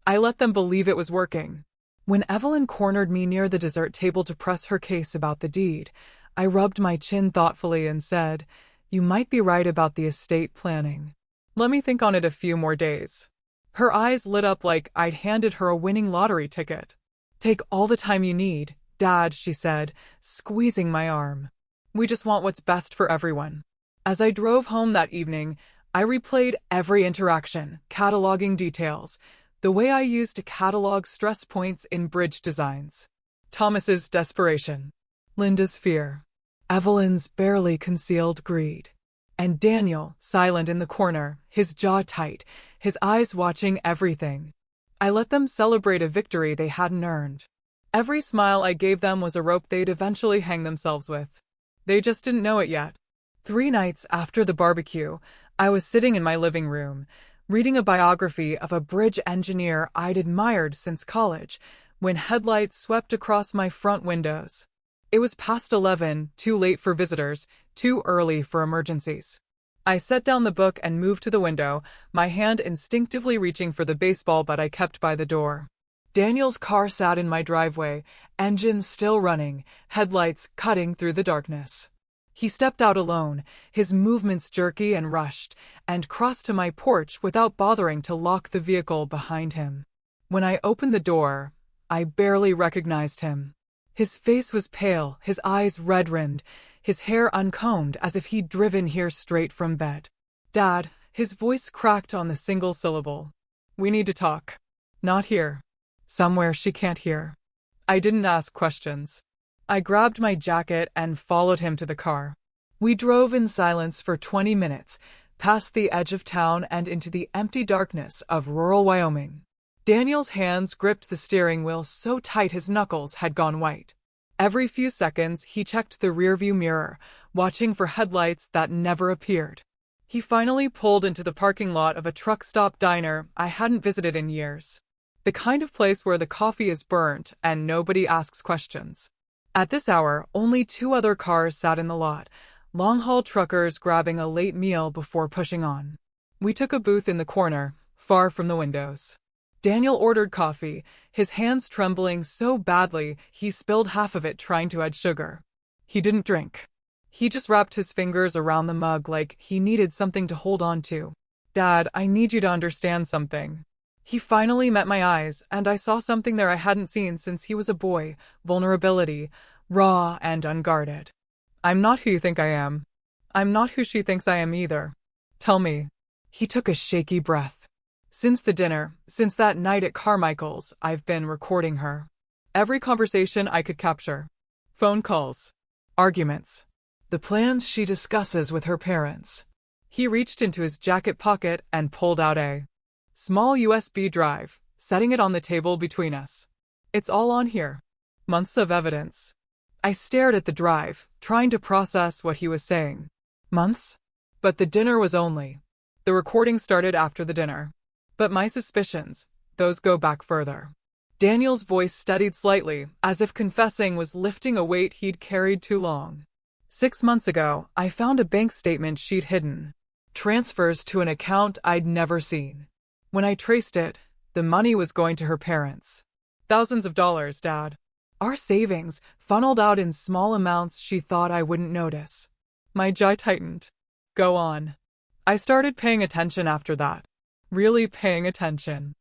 I let them believe it was working. When Evelyn cornered me near the dessert table to press her case about the deed, I rubbed my chin thoughtfully and said, "You might be right about the estate planning. Let me think on it a few more days." Her eyes lit up like I'd handed her a winning lottery ticket. "Take all the time you need, Dad," she said, squeezing my arm. "We just want what's best for everyone." As I drove home that evening, I replayed every interaction, cataloging details, the way I used to catalog stress points in bridge designs. Thomas's desperation, Linda's fear, Evelyn's barely concealed greed, and Daniel, silent in the corner, his jaw tight, his eyes watching everything. I let them celebrate a victory they hadn't earned. Every smile I gave them was a rope they'd eventually hang themselves with. They just didn't know it yet. 3 nights after the barbecue, I was sitting in my living room, reading a biography of a bridge engineer I'd admired since college, when headlights swept across my front windows. It was past 11, too late for visitors, too early for emergencies. I set down the book and moved to the window, my hand instinctively reaching for the baseball bat I kept by the door. Daniel's car sat in my driveway, engines still running, headlights cutting through the darkness. He stepped out alone, his movements jerky and rushed, and crossed to my porch without bothering to lock the vehicle behind him. When I opened the door, I barely recognized him. His face was pale, his eyes red-rimmed, his hair uncombed as if he'd driven here straight from bed. "Dad," his voice cracked on the single syllable. "We need to talk." "Not here. Somewhere she can't hear." I didn't ask questions. I grabbed my jacket and followed him to the car. We drove in silence for 20 minutes, past the edge of town and into the empty darkness of rural Wyoming. Daniel's hands gripped the steering wheel so tight his knuckles had gone white. Every few seconds, he checked the rearview mirror, watching for headlights that never appeared. He finally pulled into the parking lot of a truck stop diner I hadn't visited in years. The kind of place where the coffee is burnt and nobody asks questions. At this hour, only 2 other cars sat in the lot, long-haul truckers grabbing a late meal before pushing on. We took a booth in the corner, far from the windows. Daniel ordered coffee, his hands trembling so badly he spilled half of it trying to add sugar. He didn't drink. He just wrapped his fingers around the mug like he needed something to hold on to. "Dad, I need you to understand something." He finally met my eyes, and I saw something there I hadn't seen since he was a boy: vulnerability, raw and unguarded. "I'm not who you think I am. I'm not who she thinks I am either. Tell me." He took a shaky breath. "Since the dinner, since that night at Carmichael's, I've been recording her. Every conversation I could capture. Phone calls. Arguments. The plans she discusses with her parents." He reached into his jacket pocket and pulled out a small USB drive, setting it on the table between us. "It's all on here. Months of evidence." I stared at the drive, trying to process what he was saying. Months? But the dinner was only. The recording started after the dinner. But my suspicions, those go back further. Daniel's voice steadied slightly, as if confessing was lifting a weight he'd carried too long. 6 months ago, I found a bank statement she'd hidden. Transfers to an account I'd never seen. When I traced it, the money was going to her parents. Thousands of dollars, Dad. Our savings, funneled out in small amounts she thought I wouldn't notice. My jaw tightened. Go on. I started paying attention after that. Really paying attention.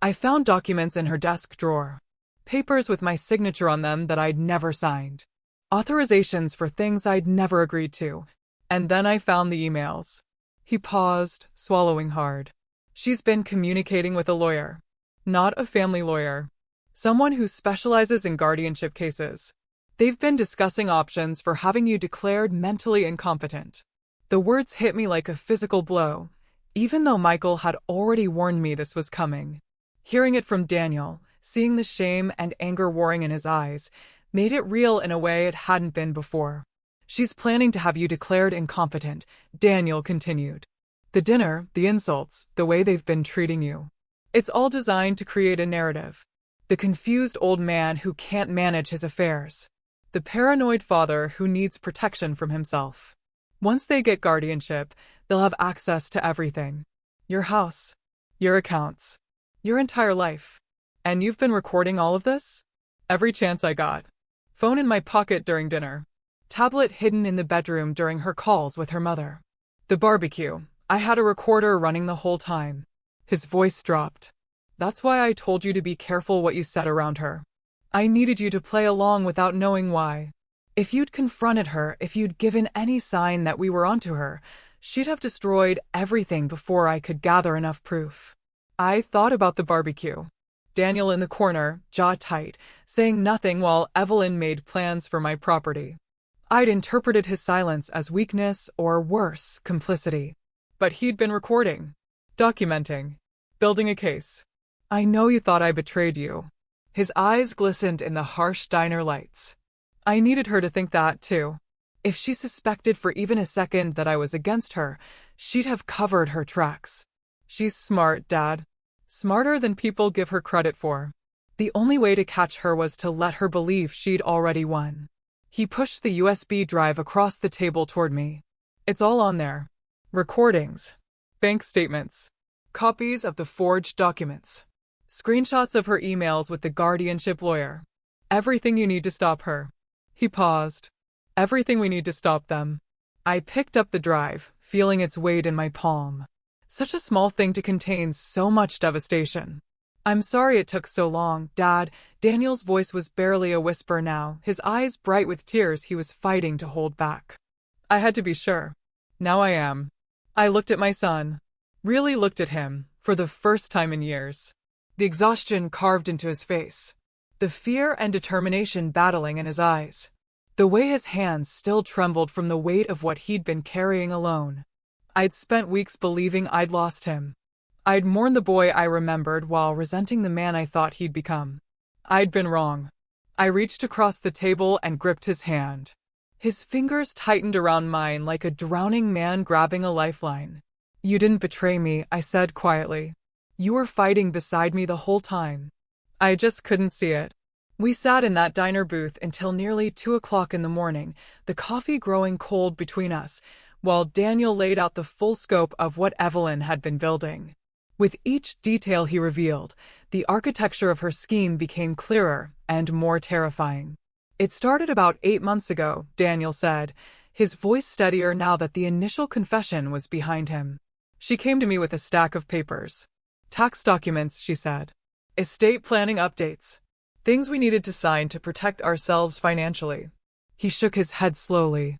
I found documents in her desk drawer. Papers with my signature on them that I'd never signed. Authorizations for things I'd never agreed to. And then I found the emails. He paused, swallowing hard. She's been communicating with a lawyer. Not a family lawyer. Someone who specializes in guardianship cases. They've been discussing options for having you declared mentally incompetent. The words hit me like a physical blow, even though Michael had already warned me this was coming. Hearing it from Daniel, seeing the shame and anger warring in his eyes, made it real in a way it hadn't been before. She's planning to have you declared incompetent, Daniel continued. The dinner, the insults, the way they've been treating you. It's all designed to create a narrative. The confused old man who can't manage his affairs. The paranoid father who needs protection from himself. Once they get guardianship, they'll have access to everything. Your house. Your accounts. Your entire life. And you've been recording all of this? Every chance I got. Phone in my pocket during dinner. Tablet hidden in the bedroom during her calls with her mother. The barbecue. I had a recorder running the whole time. His voice dropped. That's why I told you to be careful what you said around her. I needed you to play along without knowing why. If you'd confronted her, if you'd given any sign that we were onto her, she'd have destroyed everything before I could gather enough proof. I thought about the barbecue. Daniel in the corner, jaw tight, saying nothing while Evelyn made plans for my property. I'd interpreted his silence as weakness or, worse, complicity. But he'd been recording, documenting, building a case. I know you thought I betrayed you. His eyes glistened in the harsh diner lights. I needed her to think that, too. If she suspected for even a second that I was against her, she'd have covered her tracks. She's smart, Dad. Smarter than people give her credit for. The only way to catch her was to let her believe she'd already won. He pushed the USB drive across the table toward me. It's all on there. Recordings. Bank statements. Copies of the forged documents. Screenshots of her emails with the guardianship lawyer. Everything you need to stop her. He paused. Everything we need to stop them. I picked up the drive, feeling its weight in my palm. Such a small thing to contain so much devastation. I'm sorry it took so long, Dad. Daniel's voice was barely a whisper now, his eyes bright with tears he was fighting to hold back. I had to be sure. Now I am. I looked at my son. Really looked at him, for the first time in years. The exhaustion carved into his face. The fear and determination battling in his eyes. The way his hands still trembled from the weight of what he'd been carrying alone. I'd spent weeks believing I'd lost him. I'd mourned the boy I remembered while resenting the man I thought he'd become. I'd been wrong. I reached across the table and gripped his hand. His fingers tightened around mine like a drowning man grabbing a lifeline. You didn't betray me, I said quietly. You were fighting beside me the whole time. I just couldn't see it. We sat in that diner booth until nearly 2 o'clock in the morning, the coffee growing cold between us, while Daniel laid out the full scope of what Evelyn had been building. With each detail he revealed, the architecture of her scheme became clearer and more terrifying. It started about 8 months ago, Daniel said, his voice steadier now that the initial confession was behind him. She came to me with a stack of papers. Tax documents, she said. Estate planning updates. Things we needed to sign to protect ourselves financially. He shook his head slowly.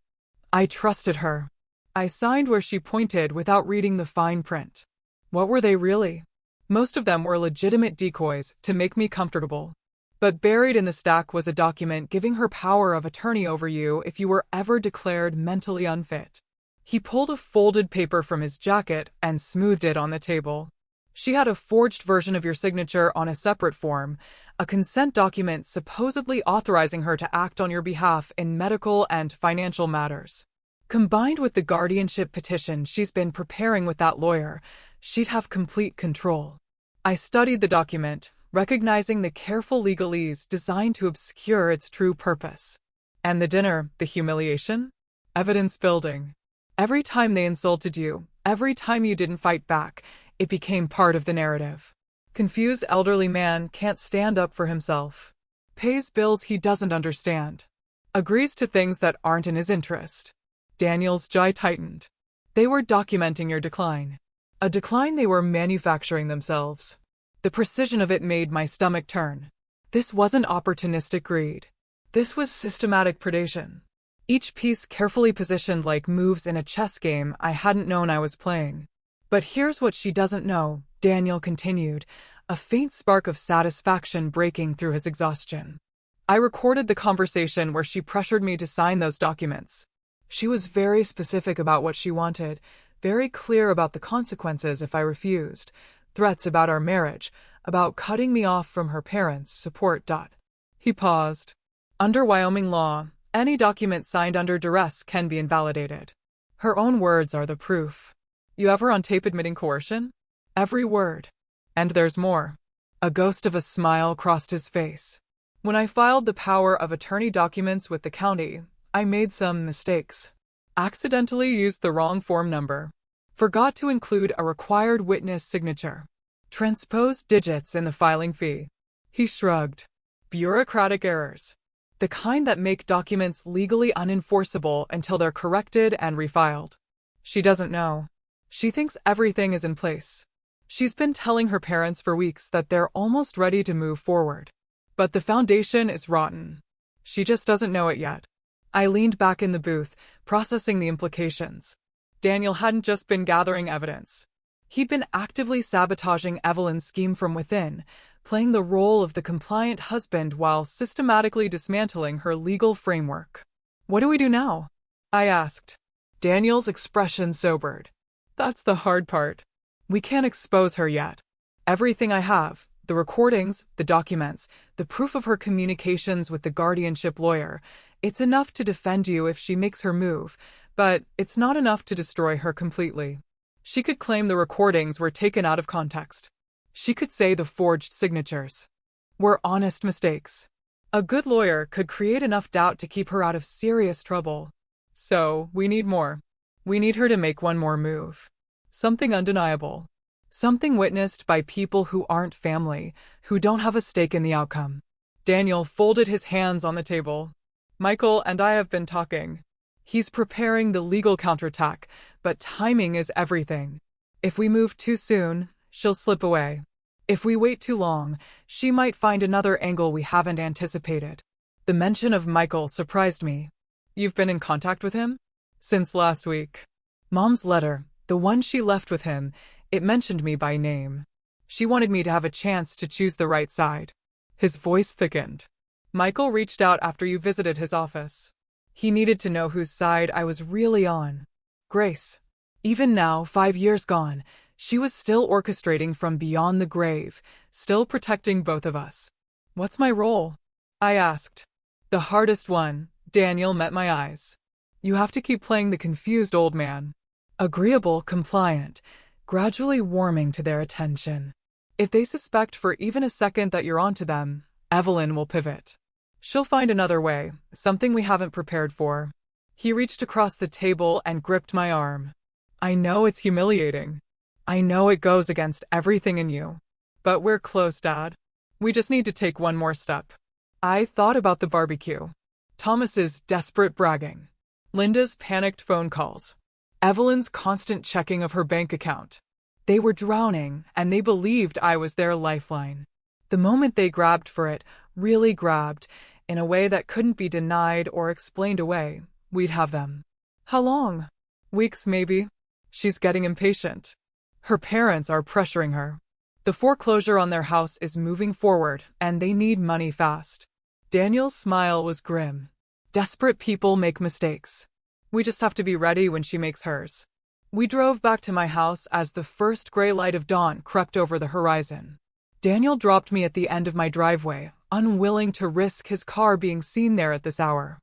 I trusted her. I signed where she pointed without reading the fine print. What were they really? Most of them were legitimate decoys to make me comfortable. But buried in the stack was a document giving her power of attorney over you if you were ever declared mentally unfit. He pulled a folded paper from his jacket and smoothed it on the table. She had a forged version of your signature on a separate form, a consent document supposedly authorizing her to act on your behalf in medical and financial matters. Combined with the guardianship petition she's been preparing with that lawyer, she'd have complete control. I studied the document, recognizing the careful legalese designed to obscure its true purpose. And the dinner, the humiliation? Evidence building. Every time they insulted you, every time you didn't fight back, it became part of the narrative. Confused elderly man can't stand up for himself. Pays bills he doesn't understand. Agrees to things that aren't in his interest. Daniel's jaw tightened. They were documenting your decline. A decline they were manufacturing themselves. The precision of it made my stomach turn. This wasn't opportunistic greed. This was systematic predation. Each piece carefully positioned like moves in a chess game I hadn't known I was playing. But here's what she doesn't know, Daniel continued, a faint spark of satisfaction breaking through his exhaustion. I recorded the conversation where she pressured me to sign those documents. She was very specific about what she wanted, very clear about the consequences if I refused, threats about our marriage, about cutting me off from her parents' support. He paused. Under Wyoming law, any document signed under duress can be invalidated. Her own words are the proof. You have her on tape admitting coercion? Every word. And there's more. A ghost of a smile crossed his face. When I filed the power of attorney documents with the county, I made some mistakes. Accidentally used the wrong form number. Forgot to include a required witness signature. Transposed digits in the filing fee. He shrugged. Bureaucratic errors. The kind that make documents legally unenforceable until they're corrected and refiled. She doesn't know. She thinks everything is in place. She's been telling her parents for weeks that they're almost ready to move forward. But the foundation is rotten. She just doesn't know it yet. I leaned back in the booth, processing the implications. Daniel hadn't just been gathering evidence. He'd been actively sabotaging Evelyn's scheme from within, playing the role of the compliant husband while systematically dismantling her legal framework. What do we do now? I asked. Daniel's expression sobered. That's the hard part. We can't expose her yet. Everything I have, the recordings, the documents, the proof of her communications with the guardianship lawyer, it's enough to defend you if she makes her move, but it's not enough to destroy her completely. She could claim the recordings were taken out of context. She could say the forged signatures were honest mistakes. A good lawyer could create enough doubt to keep her out of serious trouble. So, we need more. We need her to make one more move. Something undeniable. Something witnessed by people who aren't family, who don't have a stake in the outcome. Daniel folded his hands on the table. Michael and I have been talking. He's preparing the legal counterattack, but timing is everything. If we move too soon, she'll slip away. If we wait too long, she might find another angle we haven't anticipated. The mention of Michael surprised me. You've been in contact with him? Since last week. Mom's letter, the one she left with him, it mentioned me by name. She wanted me to have a chance to choose the right side. His voice thickened. Michael reached out after you visited his office. He needed to know whose side I was really on. Grace. Even now, 5 years gone, she was still orchestrating from beyond the grave, still protecting both of us. What's my role? I asked. The hardest one. Daniel met my eyes. You have to keep playing the confused old man. Agreeable, compliant, gradually warming to their attention. If they suspect for even a second that you're onto them, Evelyn will pivot. She'll find another way, something we haven't prepared for. He reached across the table and gripped my arm. I know it's humiliating. I know it goes against everything in you. But we're close, Dad. We just need to take one more step. I thought about the barbecue. Thomas's desperate bragging. Linda's panicked phone calls. Evelyn's constant checking of her bank account. They were drowning, and they believed I was their lifeline. The moment they grabbed for it, really grabbed, in a way that couldn't be denied or explained away, we'd have them. How long? Weeks, maybe. She's getting impatient. Her parents are pressuring her. The foreclosure on their house is moving forward, and they need money fast. Daniel's smile was grim. Desperate people make mistakes. We just have to be ready when she makes hers. We drove back to my house as the first gray light of dawn crept over the horizon. Daniel dropped me at the end of my driveway, unwilling to risk his car being seen there at this hour.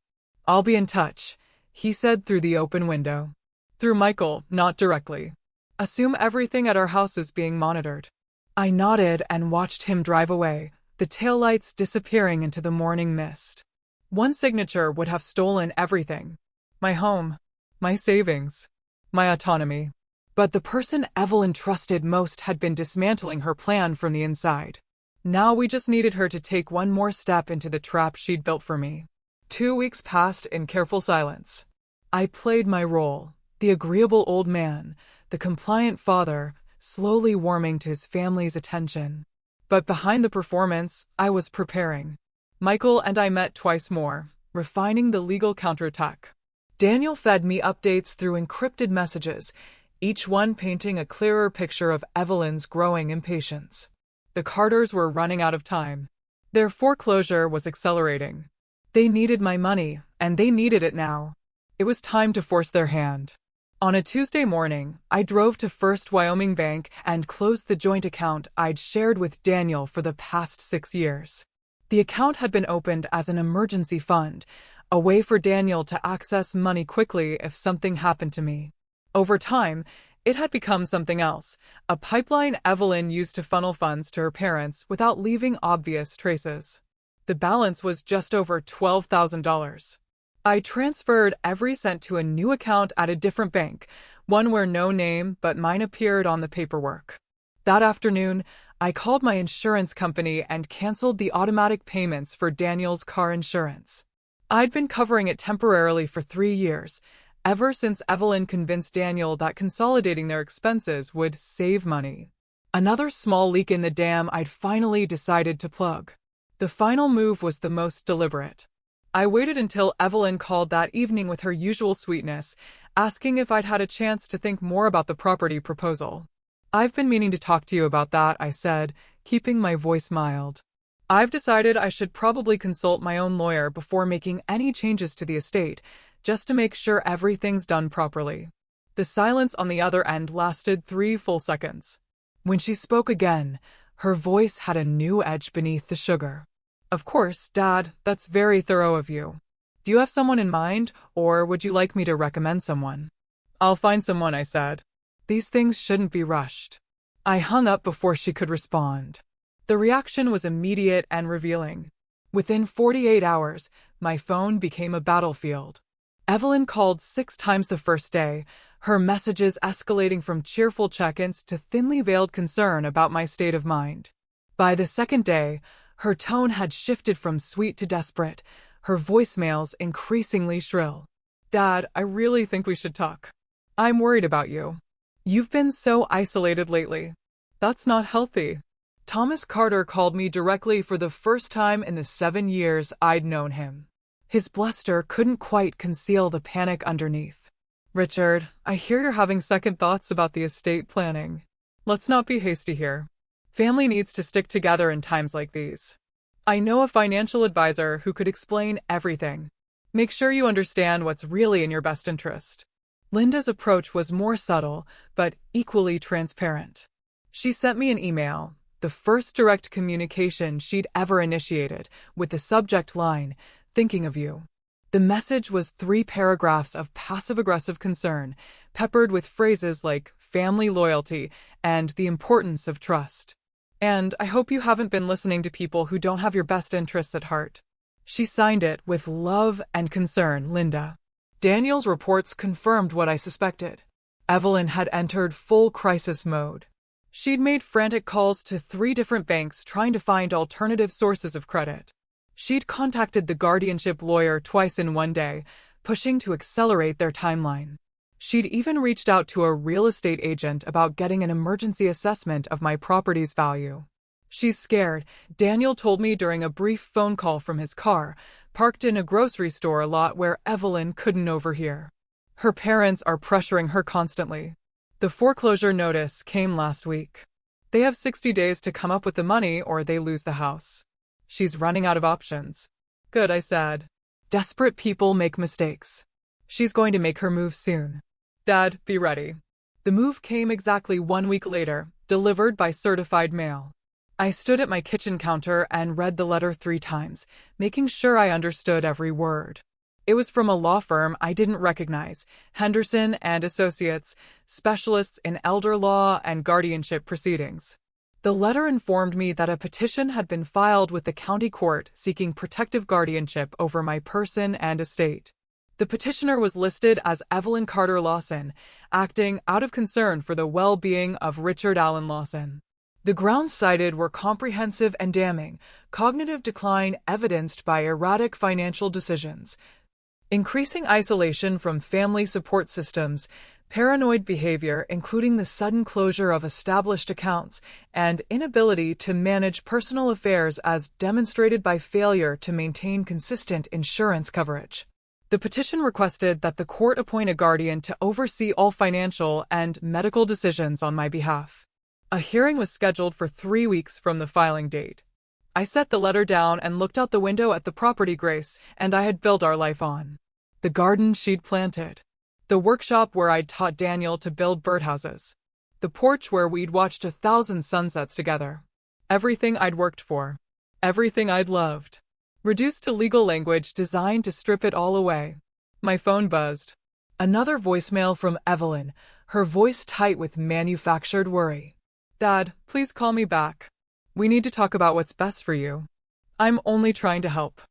I'll be in touch, he said through the open window. Through Michael, not directly. Assume everything at our house is being monitored. I nodded and watched him drive away, the taillights disappearing into the morning mist. One signature would have stolen everything. My home, my savings, my autonomy. But the person Evelyn trusted most had been dismantling her plan from the inside. Now we just needed her to take one more step into the trap she'd built for me. 2 weeks passed in careful silence. I played my role, the agreeable old man, the compliant father, slowly warming to his family's attention. But behind the performance, I was preparing. Michael and I met twice more, refining the legal counterattack. Daniel fed me updates through encrypted messages, each one painting a clearer picture of Evelyn's growing impatience. The Carters were running out of time. Their foreclosure was accelerating. They needed my money, and they needed it now. It was time to force their hand. On a Tuesday morning, I drove to First Wyoming Bank and closed the joint account I'd shared with Daniel for the past 6 years. The account had been opened as an emergency fund, a way for Daniel to access money quickly if something happened to me. Over time, it had become something else, a pipeline Evelyn used to funnel funds to her parents without leaving obvious traces. The balance was just over $12,000. I transferred every cent to a new account at a different bank, one where no name but mine appeared on the paperwork. That afternoon, I called my insurance company and canceled the automatic payments for Daniel's car insurance. I'd been covering it temporarily for 3 years, ever since Evelyn convinced Daniel that consolidating their expenses would save money. Another small leak in the dam I'd finally decided to plug. The final move was the most deliberate. I waited until Evelyn called that evening with her usual sweetness, asking if I'd had a chance to think more about the property proposal. I've been meaning to talk to you about that, I said, keeping my voice mild. I've decided I should probably consult my own lawyer before making any changes to the estate, just to make sure everything's done properly. The silence on the other end lasted 3 full seconds. When she spoke again, her voice had a new edge beneath the sugar. Of course, Dad, that's very thorough of you. Do you have someone in mind, or would you like me to recommend someone? I'll find someone, I said. These things shouldn't be rushed. I hung up before she could respond. The reaction was immediate and revealing. Within 48 hours, my phone became a battlefield. Evelyn called 6 times the first day, her messages escalating from cheerful check-ins to thinly veiled concern about my state of mind. By the second day, her tone had shifted from sweet to desperate, her voicemails increasingly shrill. Dad, I really think we should talk. I'm worried about you. You've been so isolated lately. That's not healthy. Thomas Carter called me directly for the first time in the 7 years I'd known him. His bluster couldn't quite conceal the panic underneath. Richard, I hear you're having second thoughts about the estate planning. Let's not be hasty here. Family needs to stick together in times like these. I know a financial advisor who could explain everything. Make sure you understand what's really in your best interest. Linda's approach was more subtle, but equally transparent. She sent me an email, the first direct communication she'd ever initiated, with the subject line, "Thinking of you." The message was 3 paragraphs of passive-aggressive concern, peppered with phrases like family loyalty and the importance of trust. And I hope you haven't been listening to people who don't have your best interests at heart. She signed it with love and concern, Linda. Daniel's reports confirmed what I suspected. Evelyn had entered full crisis mode. She'd made frantic calls to 3 different banks trying to find alternative sources of credit. She'd contacted the guardianship lawyer twice in one day, pushing to accelerate their timeline. She'd even reached out to a real estate agent about getting an emergency assessment of my property's value. She's scared, Daniel told me during a brief phone call from his car, parked in a grocery store lot where Evelyn couldn't overhear. Her parents are pressuring her constantly. The foreclosure notice came last week. They have 60 days to come up with the money or they lose the house. She's running out of options. Good, I said. Desperate people make mistakes. She's going to make her move soon. Dad, be ready. The move came exactly 1 week later, delivered by certified mail. I stood at my kitchen counter and read the letter 3 times, making sure I understood every word. It was from a law firm I didn't recognize, Henderson and Associates, specialists in elder law and guardianship proceedings. The letter informed me that a petition had been filed with the county court seeking protective guardianship over my person and estate. The petitioner was listed as Evelyn Carter Lawson, acting out of concern for the well-being of Richard Allen Lawson. The grounds cited were comprehensive and damning: cognitive decline evidenced by erratic financial decisions, increasing isolation from family support systems, paranoid behavior including the sudden closure of established accounts, and inability to manage personal affairs as demonstrated by failure to maintain consistent insurance coverage. The petition requested that the court appoint a guardian to oversee all financial and medical decisions on my behalf. A hearing was scheduled for 3 weeks from the filing date. I set the letter down and looked out the window at the property Grace and I had built our life on. The garden she'd planted. The workshop where I'd taught Daniel to build birdhouses. The porch where we'd watched 1,000 sunsets together. Everything I'd worked for. Everything I'd loved. Reduced to legal language designed to strip it all away. My phone buzzed. Another voicemail from Evelyn, her voice tight with manufactured worry. Dad, please call me back. We need to talk about what's best for you. I'm only trying to help.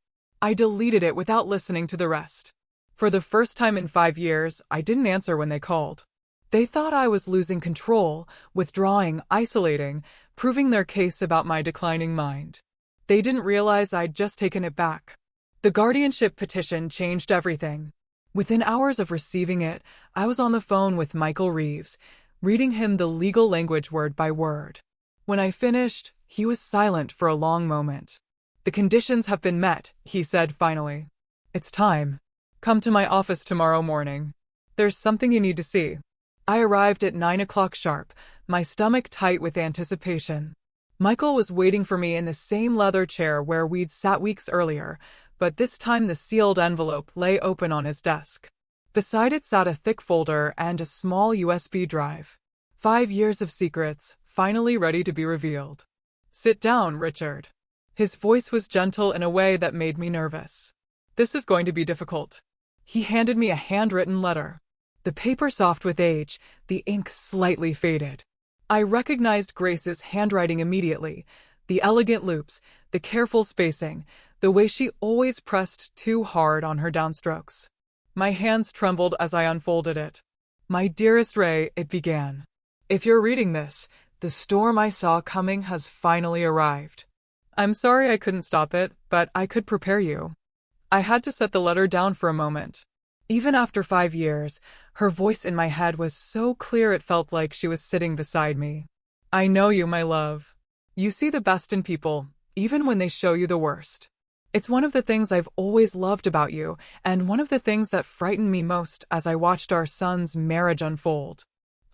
I deleted it without listening to the rest. For the first time in 5 years, I didn't answer when they called. They thought I was losing control, withdrawing, isolating, proving their case about my declining mind. They didn't realize I'd just taken it back. The guardianship petition changed everything. Within hours of receiving it, I was on the phone with Michael Reeves, reading him the legal language word by word. When I finished, he was silent for a long moment. The conditions have been met, he said finally. It's time. Come to my office tomorrow morning. There's something you need to see. I arrived at 9 o'clock sharp, my stomach tight with anticipation. Michael was waiting for me in the same leather chair where we'd sat weeks earlier, but this time the sealed envelope lay open on his desk. Beside it sat a thick folder and a small USB drive. 5 years of secrets, finally ready to be revealed. Sit down, Richard. His voice was gentle in a way that made me nervous. This is going to be difficult. He handed me a handwritten letter. The paper soft with age, the ink slightly faded. I recognized Grace's handwriting immediately. The elegant loops, the careful spacing, the way she always pressed too hard on her downstrokes. My hands trembled as I unfolded it. My dearest Ray, it began. If you're reading this, the storm I saw coming has finally arrived. I'm sorry I couldn't stop it, but I could prepare you. I had to set the letter down for a moment. Even after 5 years, her voice in my head was so clear it felt like she was sitting beside me. I know you, my love. You see the best in people, even when they show you the worst. It's one of the things I've always loved about you, and one of the things that frightened me most as I watched our son's marriage unfold.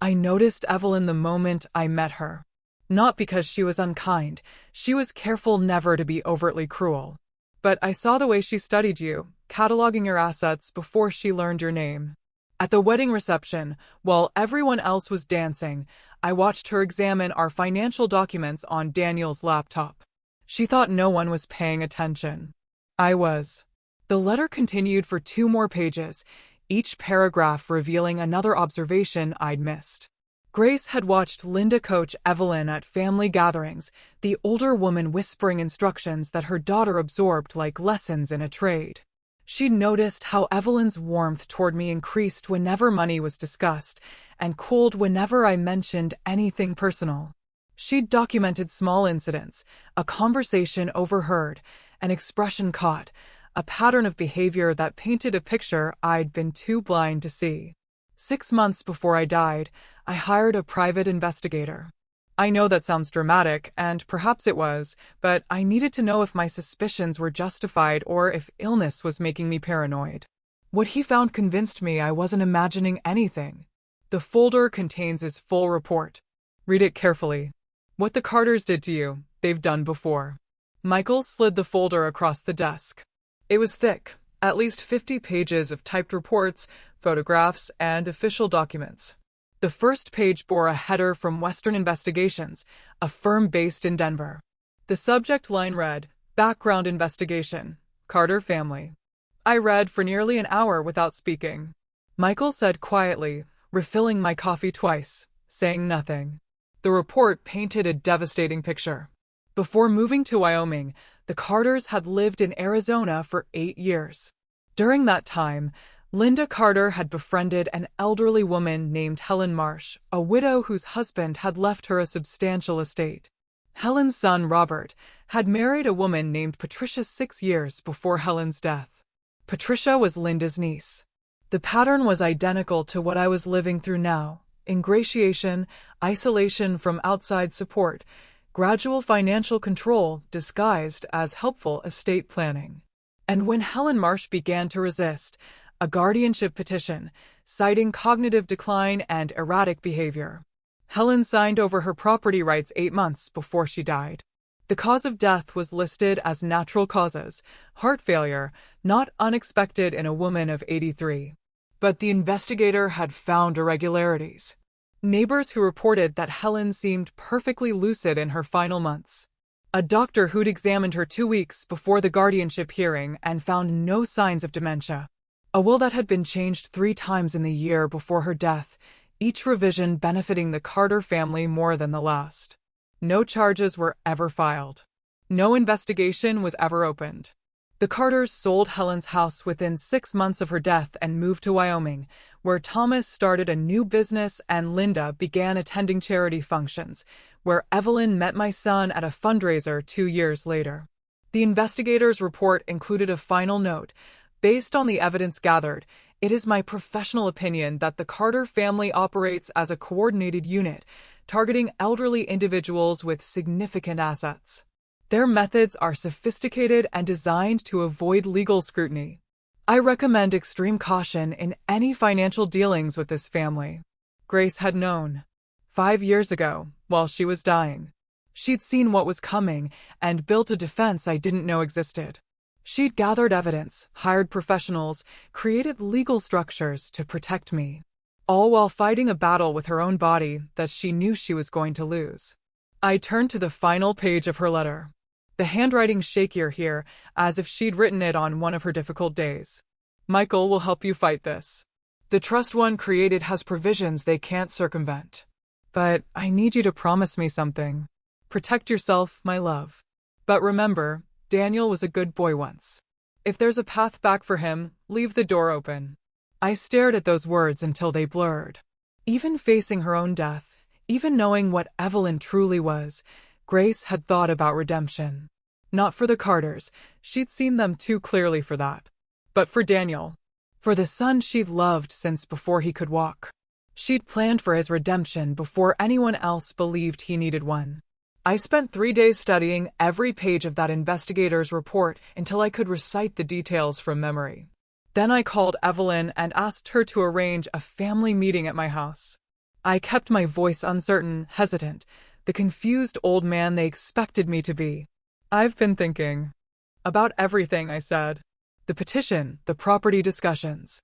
I noticed Evelyn the moment I met her. Not because she was unkind, she was careful never to be overtly cruel. But I saw the way she studied you, cataloging your assets before she learned your name. At the wedding reception, while everyone else was dancing, I watched her examine our financial documents on Daniel's laptop. She thought no one was paying attention. I was. The letter continued for 2 more pages, each paragraph revealing another observation I'd missed. Grace had watched Linda coach Evelyn at family gatherings, the older woman whispering instructions that her daughter absorbed like lessons in a trade. She'd noticed how Evelyn's warmth toward me increased whenever money was discussed, and cooled whenever I mentioned anything personal. She'd documented small incidents, a conversation overheard, an expression caught, a pattern of behavior that painted a picture I'd been too blind to see. 6 months before I died, I hired a private investigator. I know that sounds dramatic, and perhaps it was, but I needed to know if my suspicions were justified or if illness was making me paranoid. What he found convinced me I wasn't imagining anything. The folder contains his full report. Read it carefully. What the Carters did to you, they've done before. Michael slid the folder across the desk. It was thick, at least 50 pages of typed reports, photographs, and official documents. The first page bore a header from Western Investigations, a firm based in Denver. The subject line read, Background Investigation, Carter Family. I read for nearly an hour without speaking. Michael said quietly, refilling my coffee twice, saying nothing. The report painted a devastating picture. Before moving to Wyoming, the Carters had lived in Arizona for 8 years. During that time, Linda Carter had befriended an elderly woman named Helen Marsh, a widow whose husband had left her a substantial estate. Helen's son, Robert, had married a woman named Patricia 6 years before Helen's death. Patricia was Linda's niece. The pattern was identical to what I was living through now: ingratiation, isolation from outside support, gradual financial control disguised as helpful estate planning. And when Helen Marsh began to resist, a guardianship petition, citing cognitive decline and erratic behavior, Helen signed over her property rights 8 months before she died. The cause of death was listed as natural causes, heart failure, not unexpected in a woman of 83. But the investigator had found irregularities. Neighbors who reported that Helen seemed perfectly lucid in her final months. A doctor who'd examined her 2 weeks before the guardianship hearing and found no signs of dementia. A will that had been changed 3 times in the year before her death, each revision benefiting the Carter family more than the last. No charges were ever filed. No investigation was ever opened. The Carters sold Helen's house within 6 months of her death and moved to Wyoming, where Thomas started a new business and Linda began attending charity functions, where Evelyn met my son at a fundraiser 2 years later. The investigator's report included a final note. Based on the evidence gathered, it is my professional opinion that the Carter family operates as a coordinated unit, targeting elderly individuals with significant assets. Their methods are sophisticated and designed to avoid legal scrutiny. I recommend extreme caution in any financial dealings with this family. Grace had known. 5 years ago, while she was dying. She'd seen what was coming and built a defense I didn't know existed. She'd gathered evidence, hired professionals, created legal structures to protect me, all while fighting a battle with her own body that she knew she was going to lose. I turned to the final page of her letter. The handwriting shakier here, as if she'd written it on one of her difficult days. Michael will help you fight this. The trust one created has provisions they can't circumvent. But I need you to promise me something. Protect yourself, my love. But remember, Daniel was a good boy once. If there's a path back for him, leave the door open. I stared at those words until they blurred. Even facing her own death, even knowing what Evelyn truly was, Grace had thought about redemption. Not for the Carters, she'd seen them too clearly for that. But for Daniel. For the son she'd loved since before he could walk. She'd planned for his redemption before anyone else believed he needed one. I spent 3 days studying every page of that investigator's report until I could recite the details from memory. Then I called Evelyn and asked her to arrange a family meeting at my house. I kept my voice uncertain, hesitant, the confused old man they expected me to be. I've been thinking about everything, I said. The petition, the property discussions.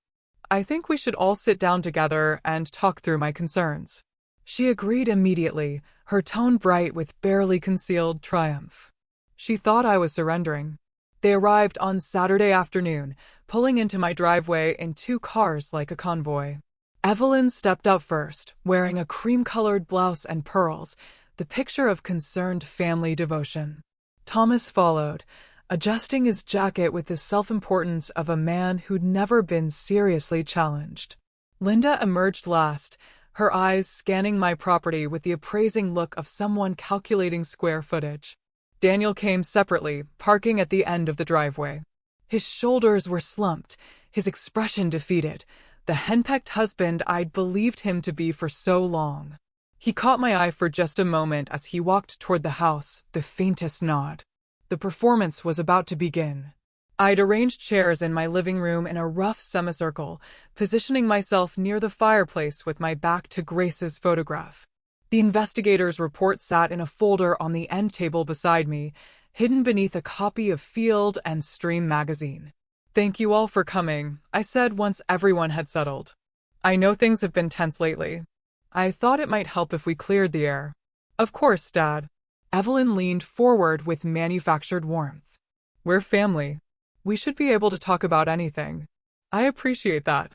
I think we should all sit down together and talk through my concerns. She agreed immediately, her tone bright with barely concealed triumph. She thought I was surrendering. They arrived on Saturday afternoon, pulling into my driveway in 2 cars like a convoy. Evelyn stepped up first, wearing a cream-colored blouse and pearls, the picture of concerned family devotion. Thomas followed, adjusting his jacket with the self-importance of a man who'd never been seriously challenged. Linda emerged last, her eyes scanning my property with the appraising look of someone calculating square footage. Daniel came separately, parking at the end of the driveway. His shoulders were slumped, his expression defeated, the henpecked husband I'd believed him to be for so long. He caught my eye for just a moment as he walked toward the house, the faintest nod. The performance was about to begin. I'd arranged chairs in my living room in a rough semicircle, positioning myself near the fireplace with my back to Grace's photograph. The investigator's report sat in a folder on the end table beside me, hidden beneath a copy of Field and Stream magazine. "Thank you all for coming," I said once everyone had settled. "I know things have been tense lately. I thought it might help if we cleared the air." "Of course, Dad." Evelyn leaned forward with manufactured warmth. "We're family. We should be able to talk about anything. I appreciate that.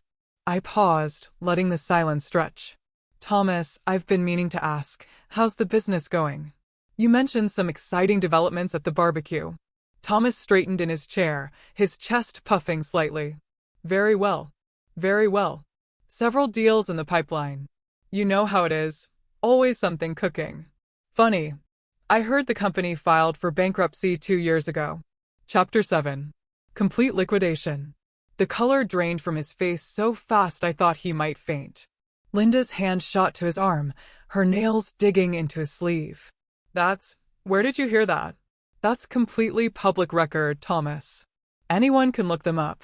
I paused, letting the silence stretch. Thomas, I've been meaning to ask, how's the business going? You mentioned some exciting developments at the barbecue. Thomas straightened in his chair, his chest puffing slightly. Very well. Very well. Several deals in the pipeline. You know how it is. Always something cooking. Funny. I heard the company filed for bankruptcy 2 years ago. Chapter 7. Complete liquidation. The color drained from his face so fast I thought he might faint. Linda's hand shot to his arm, her nails digging into his sleeve. Where did you hear that? That's completely public record, Thomas. Anyone can look them up.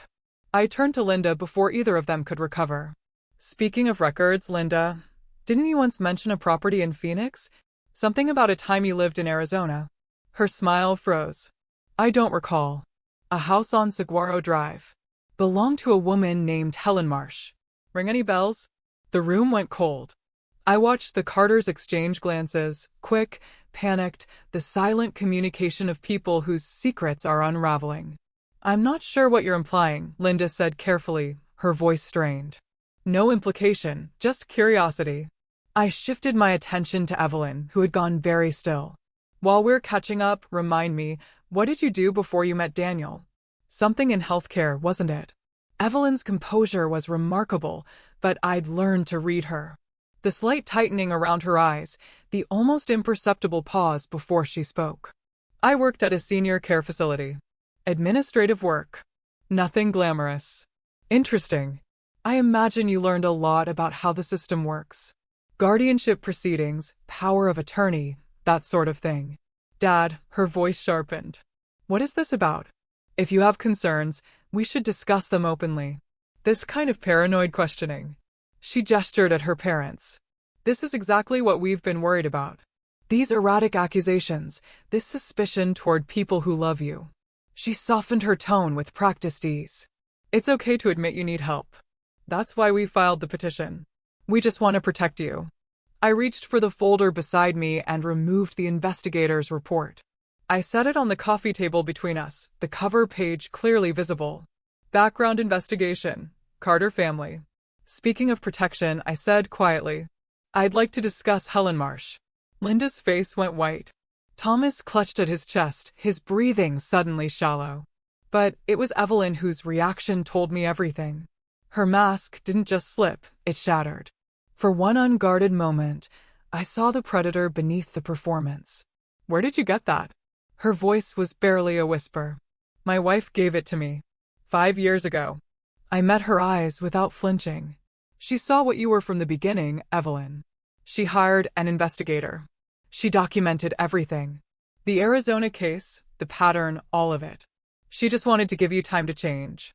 I turned to Linda before either of them could recover. Speaking of records, Linda, didn't you once mention a property in Phoenix? Something about a time you lived in Arizona. Her smile froze. I don't recall. A house on Saguaro Drive. Belonged to a woman named Helen Marsh. Ring any bells? The room went cold. I watched the Carters exchange glances, quick, panicked, the silent communication of people whose secrets are unraveling. I'm not sure what you're implying, Linda said carefully, her voice strained. No implication, just curiosity. I shifted my attention to Evelyn, who had gone very still. While we're catching up, remind me, what did you do before you met Daniel? Something in healthcare, wasn't it? Evelyn's composure was remarkable, but I'd learned to read her. The slight tightening around her eyes, the almost imperceptible pause before she spoke. I worked at a senior care facility. Administrative work. Nothing glamorous. Interesting. I imagine you learned a lot about how the system works. Guardianship proceedings, power of attorney, that sort of thing. Dad, her voice sharpened. What is this about? If you have concerns, we should discuss them openly. This kind of paranoid questioning. She gestured at her parents. This is exactly what we've been worried about. These erratic accusations, this suspicion toward people who love you. She softened her tone with practiced ease. It's okay to admit you need help. That's why we filed the petition. We just want to protect you. I reached for the folder beside me and removed the investigator's report. I set it on the coffee table between us, the cover page clearly visible. Background investigation. Carter family. Speaking of protection, I said quietly, I'd like to discuss Helen Marsh. Linda's face went white. Thomas clutched at his chest, his breathing suddenly shallow. But it was Evelyn whose reaction told me everything. Her mask didn't just slip, it shattered. For one unguarded moment, I saw the predator beneath the performance. Where did you get that? Her voice was barely a whisper. My wife gave it to me. 5 years ago. I met her eyes without flinching. She saw what you were from the beginning, Evelyn. She hired an investigator. She documented everything. The Arizona case, the pattern, all of it. She just wanted to give you time to change.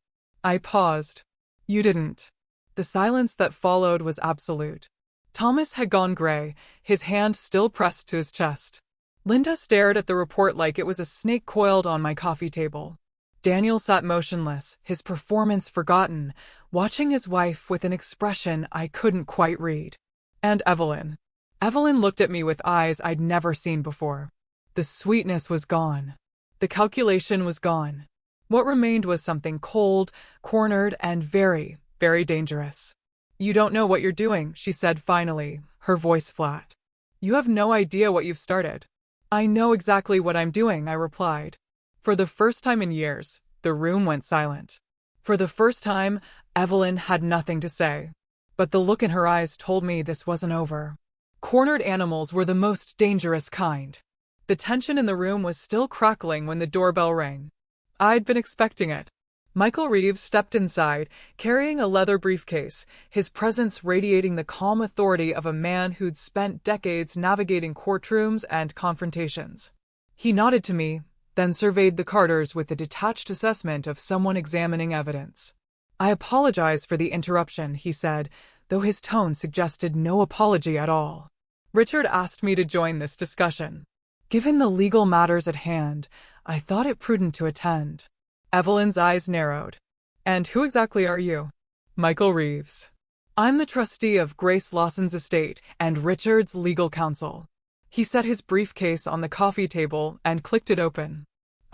I paused. You didn't. The silence that followed was absolute. Thomas had gone gray, his hand still pressed to his chest. Linda stared at the report like it was a snake coiled on my coffee table. Daniel sat motionless, his performance forgotten, watching his wife with an expression I couldn't quite read. And Evelyn. Evelyn looked at me with eyes I'd never seen before. The sweetness was gone. The calculation was gone. What remained was something cold, cornered, and very, very dangerous. You don't know what you're doing, she said finally, her voice flat. You have no idea what you've started. I know exactly what I'm doing, I replied. For the first time in years, the room went silent. For the first time, Evelyn had nothing to say. But the look in her eyes told me this wasn't over. Cornered animals were the most dangerous kind. The tension in the room was still crackling when the doorbell rang. I'd been expecting it. Michael Reeves stepped inside, carrying a leather briefcase, his presence radiating the calm authority of a man who'd spent decades navigating courtrooms and confrontations. He nodded to me, then surveyed the Carters with the detached assessment of someone examining evidence. I apologize for the interruption, he said, though his tone suggested no apology at all. Richard asked me to join this discussion. Given the legal matters at hand, I thought it prudent to attend. Evelyn's eyes narrowed. And who exactly are you? Michael Reeves. I'm the trustee of Grace Lawson's estate and Richard's legal counsel. He set his briefcase on the coffee table and clicked it open.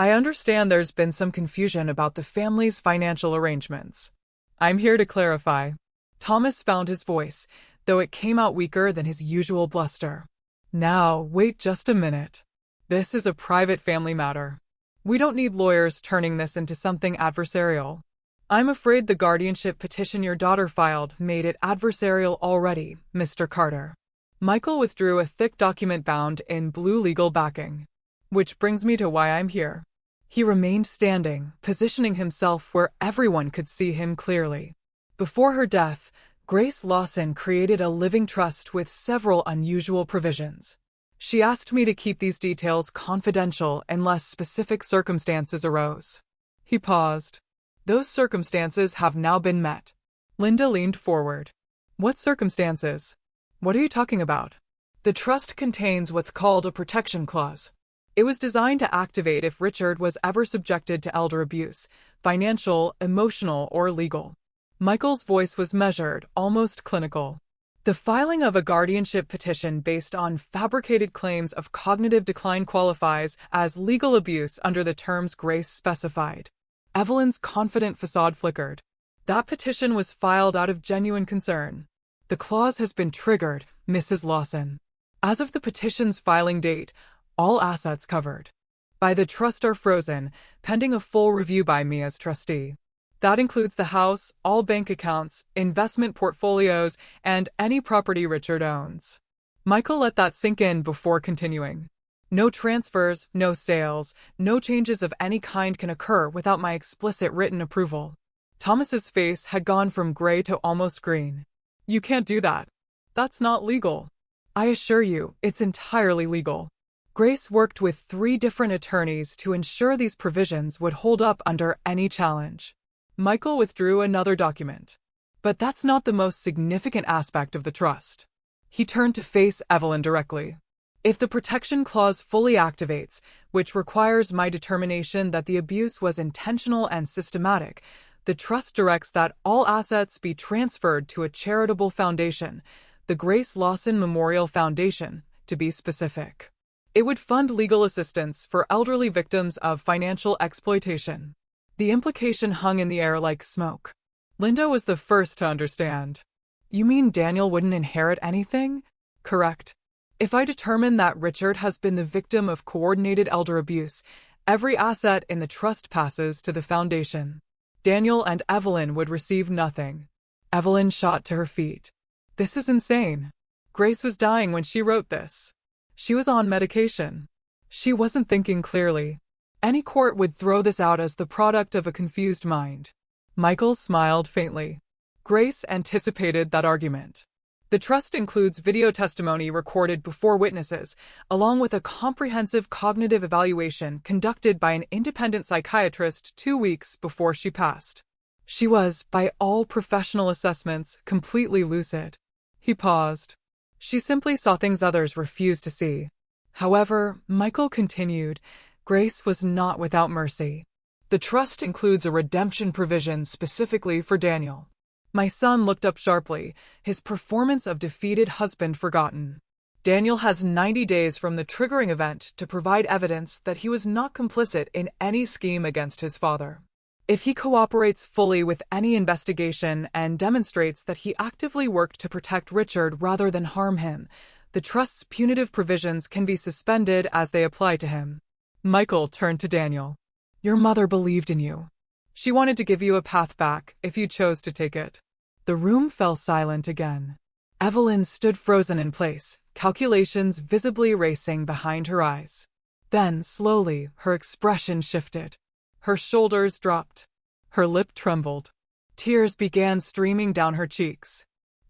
I understand there's been some confusion about the family's financial arrangements. I'm here to clarify. Thomas found his voice, though it came out weaker than his usual bluster. Now, wait just a minute. This is a private family matter. We don't need lawyers turning this into something adversarial. I'm afraid the guardianship petition your daughter filed made it adversarial already, Mr. Carter. Michael withdrew a thick document bound in blue legal backing. Which brings me to why I'm here. He remained standing, positioning himself where everyone could see him clearly. Before her death, Grace Lawson created a living trust with several unusual provisions. She asked me to keep these details confidential unless specific circumstances arose. He paused. Those circumstances have now been met. Linda leaned forward. What circumstances? What are you talking about? The trust contains what's called a protection clause. It was designed to activate if Richard was ever subjected to elder abuse, financial, emotional, or legal. Michael's voice was measured, almost clinical. The filing of a guardianship petition based on fabricated claims of cognitive decline qualifies as legal abuse under the terms Grace specified. Evelyn's confident facade flickered. That petition was filed out of genuine concern. The clause has been triggered, Mrs. Lawson. As of the petition's filing date, all assets covered by the trust are frozen, pending a full review by me as trustee. That includes the house, all bank accounts, investment portfolios, and any property Richard owns. Michael let that sink in before continuing. No transfers, no sales, no changes of any kind can occur without my explicit written approval. Thomas's face had gone from gray to almost green. You can't do that. That's not legal. I assure you, it's entirely legal. Grace worked with 3 different attorneys to ensure these provisions would hold up under any challenge. Michael withdrew another document. But that's not the most significant aspect of the trust. He turned to face Evelyn directly. If the protection clause fully activates, which requires my determination that the abuse was intentional and systematic, the trust directs that all assets be transferred to a charitable foundation, the Grace Lawson Memorial Foundation, to be specific. It would fund legal assistance for elderly victims of financial exploitation. The implication hung in the air like smoke. Linda was the first to understand. You mean Daniel wouldn't inherit anything? Correct. If I determine that Richard has been the victim of coordinated elder abuse, every asset in the trust passes to the foundation. Daniel and Evelyn would receive nothing. Evelyn shot to her feet. This is insane. Grace was dying when she wrote this. She was on medication. She wasn't thinking clearly. Any court would throw this out as the product of a confused mind. Michael smiled faintly. Grace anticipated that argument. The trust includes video testimony recorded before witnesses, along with a comprehensive cognitive evaluation conducted by an independent psychiatrist 2 weeks before she passed. She was, by all professional assessments, completely lucid. He paused. She simply saw things others refused to see. However, Michael continued, Grace was not without mercy. The trust includes a redemption provision specifically for Daniel. My son looked up sharply, his performance of defeated husband forgotten. Daniel has 90 days from the triggering event to provide evidence that he was not complicit in any scheme against his father. If he cooperates fully with any investigation and demonstrates that he actively worked to protect Richard rather than harm him, the trust's punitive provisions can be suspended as they apply to him. Michael turned to Daniel. Your mother believed in you. She wanted to give you a path back if you chose to take it. The room fell silent again. Evelyn stood frozen in place, calculations visibly racing behind her eyes. Then, slowly, her expression shifted. Her shoulders dropped. Her lip trembled. Tears began streaming down her cheeks.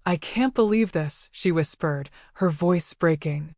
I can't believe this, she whispered, her voice breaking.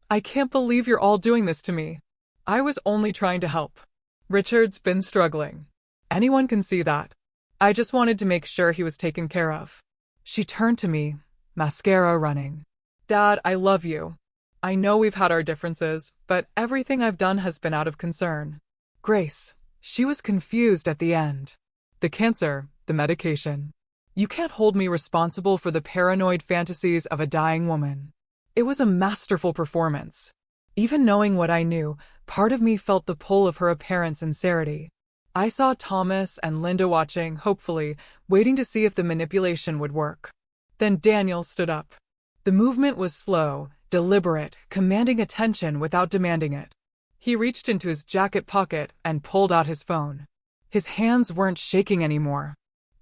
I can't believe you're all doing this to me. I was only trying to help. Richard's been struggling. Anyone can see that. I just wanted to make sure he was taken care of. She turned to me, mascara running. Dad, I love you. I know we've had our differences, but everything I've done has been out of concern. Grace, she was confused at the end. The cancer, the medication. You can't hold me responsible for the paranoid fantasies of a dying woman. It was a masterful performance. Even knowing what I knew, part of me felt the pull of her apparent sincerity. I saw Thomas and Linda watching, hopefully, waiting to see if the manipulation would work. Then Daniel stood up. The movement was slow, deliberate, commanding attention without demanding it. He reached into his jacket pocket and pulled out his phone. His hands weren't shaking anymore.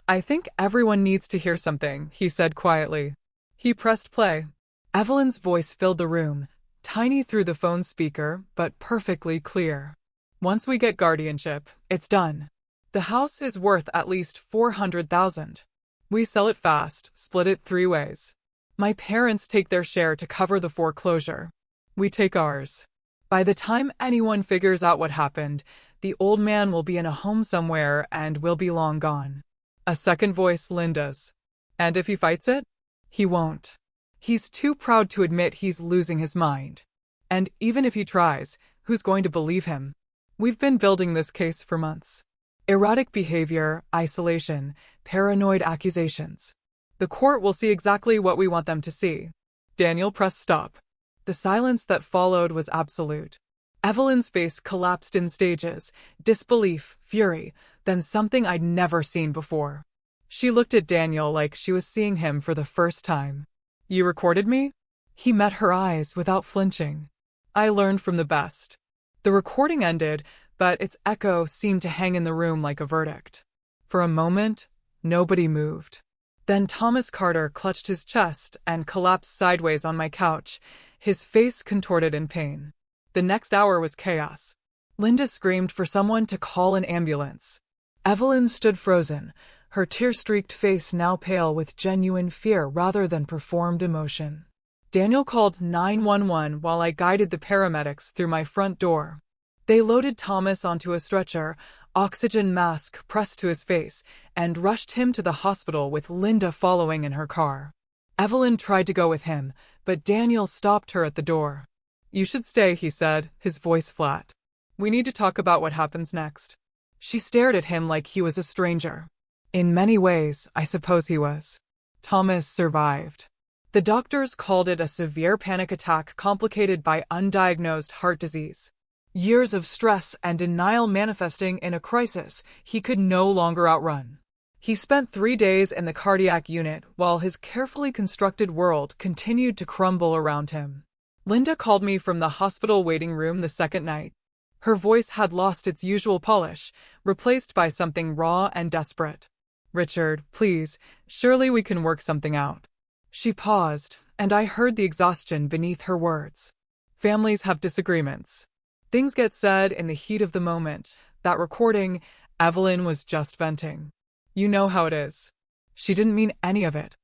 "I think everyone needs to hear something," he said quietly. He pressed play. Evelyn's voice filled the room, tiny through the phone speaker, but perfectly clear. "Once we get guardianship, it's done. The house is worth at least $400,000. We sell it fast, split it 3 ways. My parents take their share to cover the foreclosure. We take ours. By the time anyone figures out what happened, the old man will be in a home somewhere and we'll be long gone." A second voice, Linda's. "And if he fights it?" "He won't. He's too proud to admit he's losing his mind. And even if he tries, who's going to believe him? We've been building this case for months. Erratic behavior, isolation, paranoid accusations. The court will see exactly what we want them to see." Daniel pressed stop. The silence that followed was absolute. Evelyn's face collapsed in stages, disbelief, fury, then something I'd never seen before. She looked at Daniel like she was seeing him for the first time. "You recorded me?" He met her eyes without flinching. "I learned from the best." The recording ended, but its echo seemed to hang in the room like a verdict. For a moment, nobody moved. Then Thomas Carter clutched his chest and collapsed sideways on my couch, his face contorted in pain. The next hour was chaos. Linda screamed for someone to call an ambulance. Evelyn stood frozen, her tear-streaked face now pale with genuine fear rather than performed emotion. Daniel called 911 while I guided the paramedics through my front door. They loaded Thomas onto a stretcher, oxygen mask pressed to his face, and rushed him to the hospital with Linda following in her car. Evelyn tried to go with him, but Daniel stopped her at the door. "You should stay," he said, his voice flat. "We need to talk about what happens next." She stared at him like he was a stranger. In many ways, I suppose he was. Thomas survived. The doctors called it a severe panic attack complicated by undiagnosed heart disease. Years of stress and denial manifesting in a crisis he could no longer outrun. He spent 3 days in the cardiac unit while his carefully constructed world continued to crumble around him. Linda called me from the hospital waiting room the second night. Her voice had lost its usual polish, replaced by something raw and desperate. "Richard, please, surely we can work something out." She paused, and I heard the exhaustion beneath her words. Families have disagreements. Things get said in the heat of the moment. That recording, Evelyn was just venting. "You know how it is." She didn't mean any of it.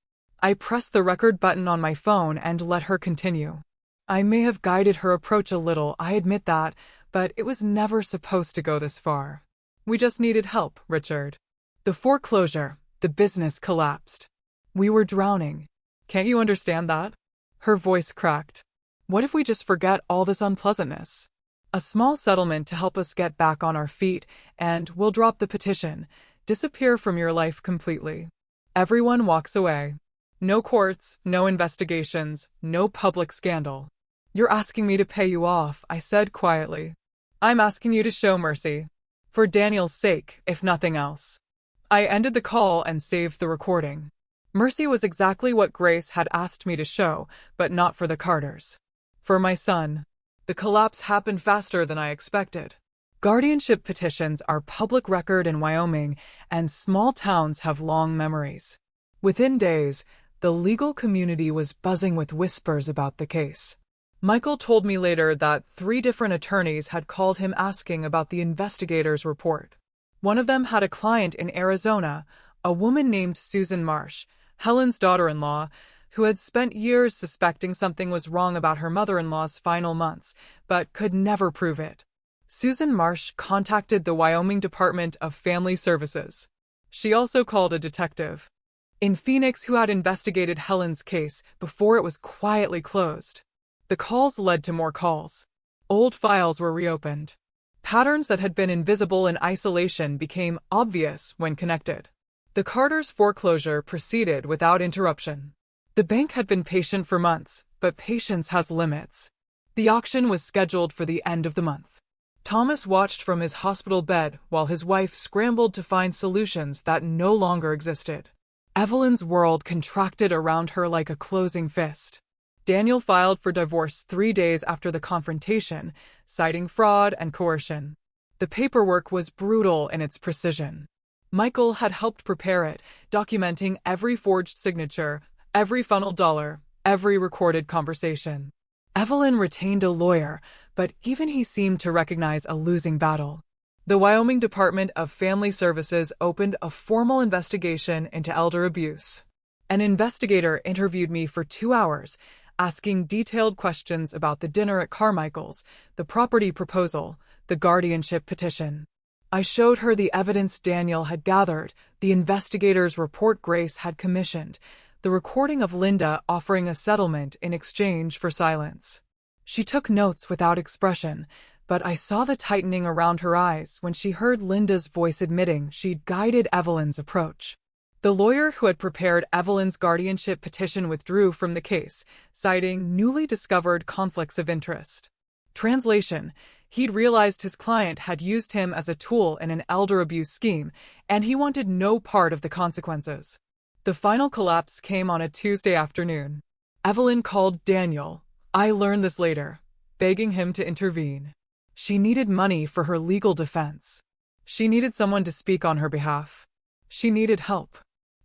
I pressed the record button on my phone and let her continue. I may have guided her approach a little, I admit that, but it was never supposed to go this far. We just needed help, Richard. The foreclosure, the business collapsed. We were drowning. Can't you understand that? Her voice cracked. What if we just forget all this unpleasantness? A small settlement to help us get back on our feet, and we'll drop the petition, disappear from your life completely. Everyone walks away. No courts, no investigations, no public scandal. You're asking me to pay you off, I said quietly. I'm asking you to show mercy. For Daniel's sake, if nothing else. I ended the call and saved the recording. Mercy was exactly what Grace had asked me to show, but not for the Carters. For my son. The collapse happened faster than I expected. Guardianship petitions are public record in Wyoming, and small towns have long memories. Within days, the legal community was buzzing with whispers about the case. Michael told me later that 3 different attorneys had called him asking about the investigator's report. One of them had a client in Arizona, a woman named Susan Marsh, Helen's daughter-in-law, who had spent years suspecting something was wrong about her mother-in-law's final months, but could never prove it. Susan Marsh contacted the Wyoming Department of Family Services. She also called a detective in Phoenix who had investigated Helen's case before it was quietly closed. The calls led to more calls. Old files were reopened. Patterns that had been invisible in isolation became obvious when connected. The Carters' foreclosure proceeded without interruption. The bank had been patient for months, but patience has limits. The auction was scheduled for the end of the month. Thomas watched from his hospital bed while his wife scrambled to find solutions that no longer existed. Evelyn's world contracted around her like a closing fist. Daniel filed for divorce 3 days after the confrontation, citing fraud and coercion. The paperwork was brutal in its precision. Michael had helped prepare it, documenting every forged signature, every funneled dollar, every recorded conversation. Evelyn retained a lawyer, but even he seemed to recognize a losing battle. The Wyoming Department of Family Services opened a formal investigation into elder abuse. An investigator interviewed me for 2 hours, asking detailed questions about the dinner at Carmichael's, the property proposal, the guardianship petition. I showed her the evidence Daniel had gathered, the investigator's report Grace had commissioned, the recording of Linda offering a settlement in exchange for silence. She took notes without expression, but I saw the tightening around her eyes when she heard Linda's voice admitting she'd guided Evelyn's approach. The lawyer who had prepared Evelyn's guardianship petition withdrew from the case, citing newly discovered conflicts of interest. Translation: he'd realized his client had used him as a tool in an elder abuse scheme, and he wanted no part of the consequences. The final collapse came on a Tuesday afternoon. Evelyn called Daniel, I learned this later, begging him to intervene. She needed money for her legal defense. She needed someone to speak on her behalf. She needed help.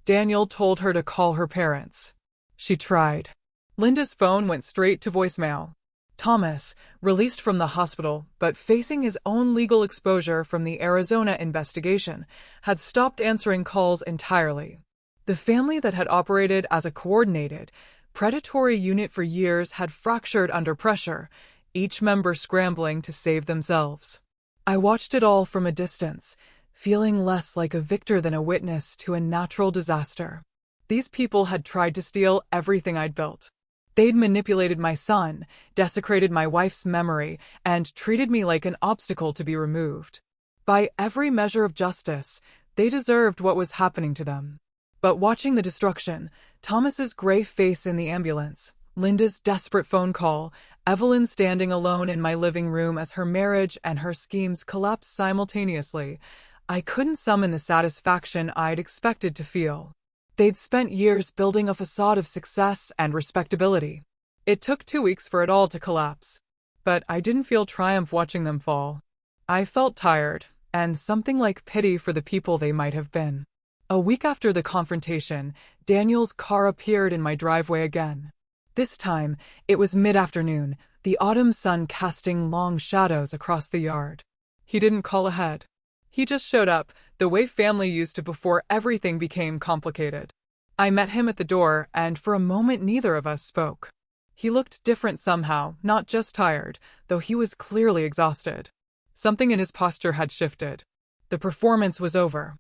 Daniel told her to call her parents. She tried. Linda's phone went straight to voicemail. Thomas, released from the hospital but facing his own legal exposure from the Arizona investigation, had stopped answering calls entirely. The family that had operated as a coordinated, predatory unit for years had fractured under pressure, each member scrambling to save themselves. I watched it all from a distance, feeling less like a victor than a witness to a natural disaster. These people had tried to steal everything I'd built. They'd manipulated my son, desecrated my wife's memory, and treated me like an obstacle to be removed. By every measure of justice, they deserved what was happening to them. But watching the destruction, Thomas's gray face in the ambulance, Linda's desperate phone call, Evelyn standing alone in my living room as her marriage and her schemes collapsed simultaneously, I couldn't summon the satisfaction I'd expected to feel. They'd spent years building a facade of success and respectability. It took 2 weeks for it all to collapse. But I didn't feel triumph watching them fall. I felt tired, and something like pity for the people they might have been. A week after the confrontation, Daniel's car appeared in my driveway again. This time, it was mid-afternoon, the autumn sun casting long shadows across the yard. He didn't call ahead. He just showed up, the way family used to before everything became complicated. I met him at the door, and for a moment neither of us spoke. He looked different somehow, not just tired, though he was clearly exhausted. Something in his posture had shifted. The performance was over.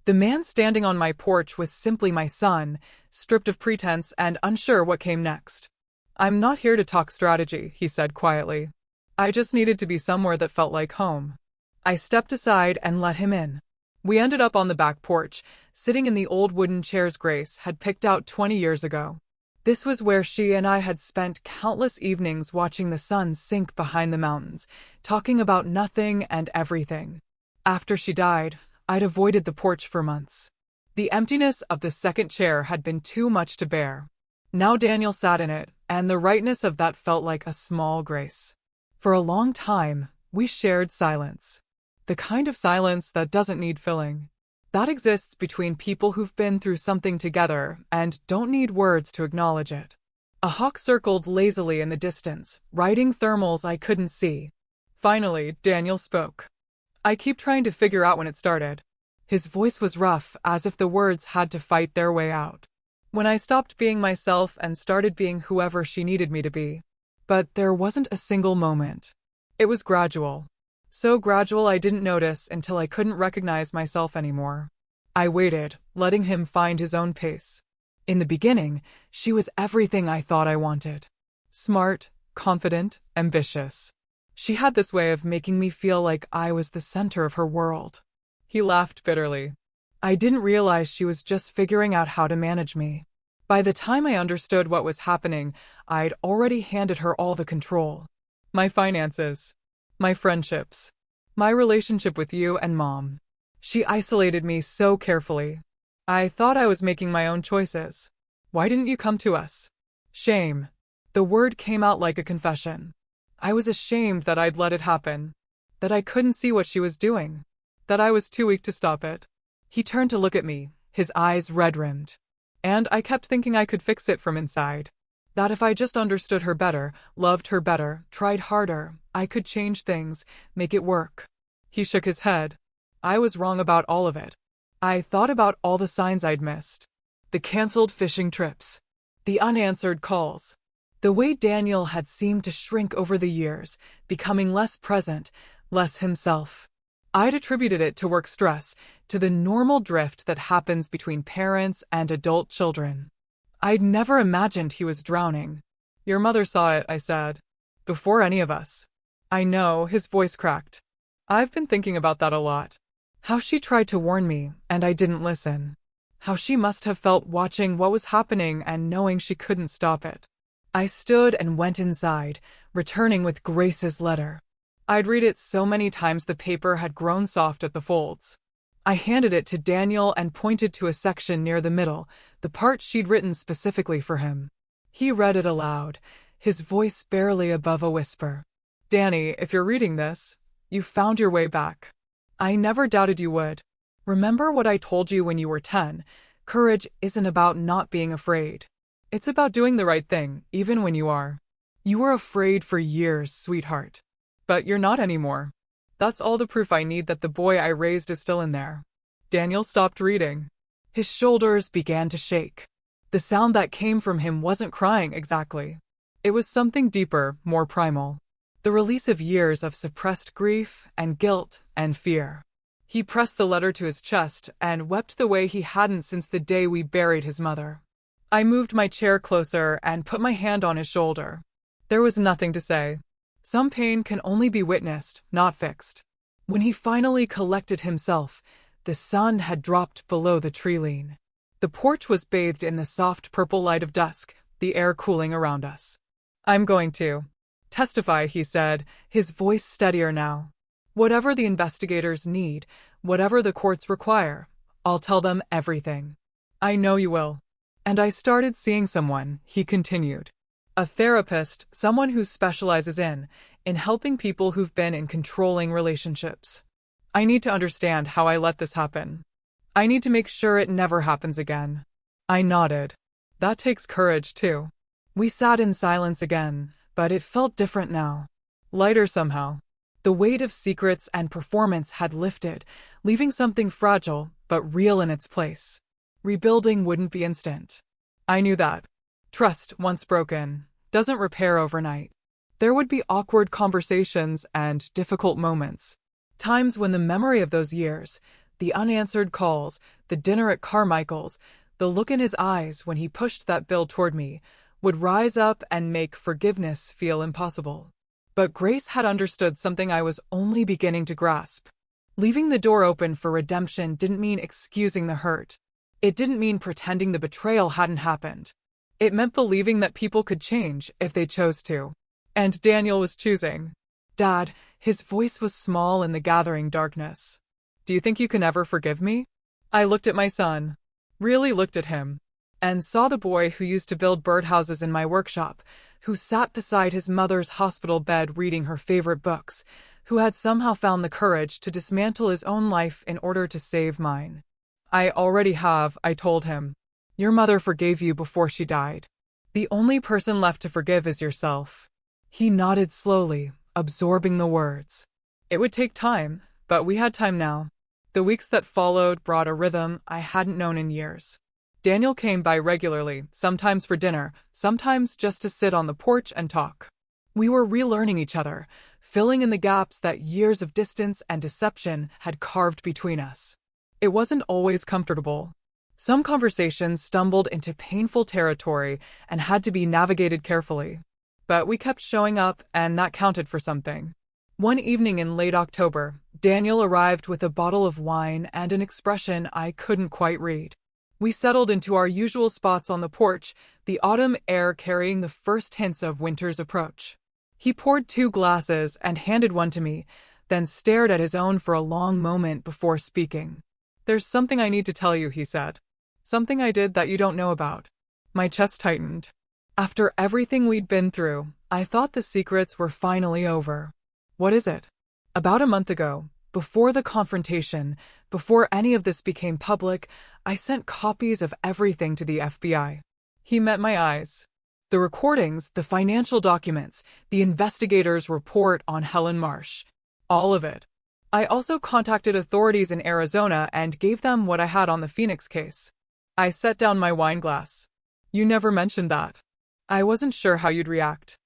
The man standing on my porch was simply my son, stripped of pretense and unsure what came next. I'm not here to talk strategy, he said quietly. I just needed to be somewhere that felt like home. I stepped aside and let him in. We ended up on the back porch, sitting in the old wooden chairs Grace had picked out 20 years ago. This was where she and I had spent countless evenings watching the sun sink behind the mountains, talking about nothing and everything. After she died, I'd avoided the porch for months. The emptiness of the second chair had been too much to bear. Now Daniel sat in it, and the rightness of that felt like a small grace. For a long time, we shared silence. The kind of silence that doesn't need filling. That exists between people who've been through something together and don't need words to acknowledge it. A hawk circled lazily in the distance, riding thermals I couldn't see. Finally, Daniel spoke. I keep trying to figure out when it started. His voice was rough, as if the words had to fight their way out. When I stopped being myself and started being whoever she needed me to be. But there wasn't a single moment. It was gradual. So gradual I didn't notice until I couldn't recognize myself anymore. I waited, letting him find his own pace. In the beginning, she was everything I thought I wanted. Smart, confident, ambitious. She had this way of making me feel like I was the center of her world. He laughed bitterly. I didn't realize she was just figuring out how to manage me. By the time I understood what was happening, I'd already handed her all the control. My finances. My friendships. My relationship with you and Mom. She isolated me so carefully. I thought I was making my own choices. Why didn't you come to us? Shame. The word came out like a confession. I was ashamed that I'd let it happen. That I couldn't see what she was doing. That I was too weak to stop it. He turned to look at me, his eyes red-rimmed. And I kept thinking I could fix it from inside. That if I just understood her better, loved her better, tried harder, I could change things, make it work. He shook his head. I was wrong about all of it. I thought about all the signs I'd missed. The canceled fishing trips. The unanswered calls. The way Daniel had seemed to shrink over the years, becoming less present, less himself. I'd attributed it to work stress, to the normal drift that happens between parents and adult children. I'd never imagined he was drowning. Your mother saw it, I said. Before any of us. I know, his voice cracked. I've been thinking about that a lot. How she tried to warn me, and I didn't listen. How she must have felt watching what was happening and knowing she couldn't stop it. I stood and went inside, returning with Grace's letter. I'd read it so many times the paper had grown soft at the folds. I handed it to Daniel and pointed to a section near the middle, the part she'd written specifically for him. He read it aloud, his voice barely above a whisper. Danny, if you're reading this, you found your way back. I never doubted you would. Remember what I told you when you were 10. Courage isn't about not being afraid. It's about doing the right thing, even when you are. You were afraid for years, sweetheart. But you're not anymore. That's all the proof I need that the boy I raised is still in there. Daniel stopped reading. His shoulders began to shake. The sound that came from him wasn't crying exactly. It was something deeper, more primal. The release of years of suppressed grief and guilt and fear. He pressed the letter to his chest and wept the way he hadn't since the day we buried his mother. I moved my chair closer and put my hand on his shoulder. There was nothing to say. Some pain can only be witnessed, not fixed. When he finally collected himself, the sun had dropped below the tree-line. The porch was bathed in the soft purple light of dusk, the air cooling around us. I'm going to testify, he said, his voice steadier now. Whatever the investigators need, whatever the courts require, I'll tell them everything. I know you will. And I started seeing someone, he continued. A therapist, someone who specializes in helping people who've been in controlling relationships. I need to understand how I let this happen. I need to make sure it never happens again. I nodded. That takes courage, too. We sat in silence again, but it felt different now. Lighter somehow. The weight of secrets and performance had lifted, leaving something fragile but real in its place. Rebuilding wouldn't be instant. I knew that. Trust, once broken, doesn't repair overnight. There would be awkward conversations and difficult moments. Times when the memory of those years, the unanswered calls, the dinner at Carmichael's, the look in his eyes when he pushed that bill toward me, would rise up and make forgiveness feel impossible. But Grace had understood something I was only beginning to grasp. Leaving the door open for redemption didn't mean excusing the hurt. It didn't mean pretending the betrayal hadn't happened. It meant believing that people could change if they chose to. And Daniel was choosing. Dad, his voice was small in the gathering darkness. Do you think you can ever forgive me? I looked at my son. Really looked at him. And saw the boy who used to build birdhouses in my workshop, who sat beside his mother's hospital bed reading her favorite books, who had somehow found the courage to dismantle his own life in order to save mine. I already have, I told him. Your mother forgave you before she died. The only person left to forgive is yourself. He nodded slowly, absorbing the words. It would take time, but we had time now. The weeks that followed brought a rhythm I hadn't known in years. Daniel came by regularly, sometimes for dinner, sometimes just to sit on the porch and talk. We were relearning each other, filling in the gaps that years of distance and deception had carved between us. It wasn't always comfortable. Some conversations stumbled into painful territory and had to be navigated carefully. But we kept showing up, and that counted for something. One evening in late October, Daniel arrived with a bottle of wine and an expression I couldn't quite read. We settled into our usual spots on the porch, the autumn air carrying the first hints of winter's approach. He poured 2 glasses and handed one to me, then stared at his own for a long moment before speaking. "There's something I need to tell you," he said. "Something I did that you don't know about." My chest tightened. After everything we'd been through, I thought the secrets were finally over. "What is it?" "About a month ago, before the confrontation, before any of this became public, I sent copies of everything to the FBI. He met my eyes. The recordings, the financial documents, the investigators' report on Helen Marsh. All of it. I also contacted authorities in Arizona and gave them what I had on the Phoenix case." I set down my wine glass. "You never mentioned that." "I wasn't sure how you'd react.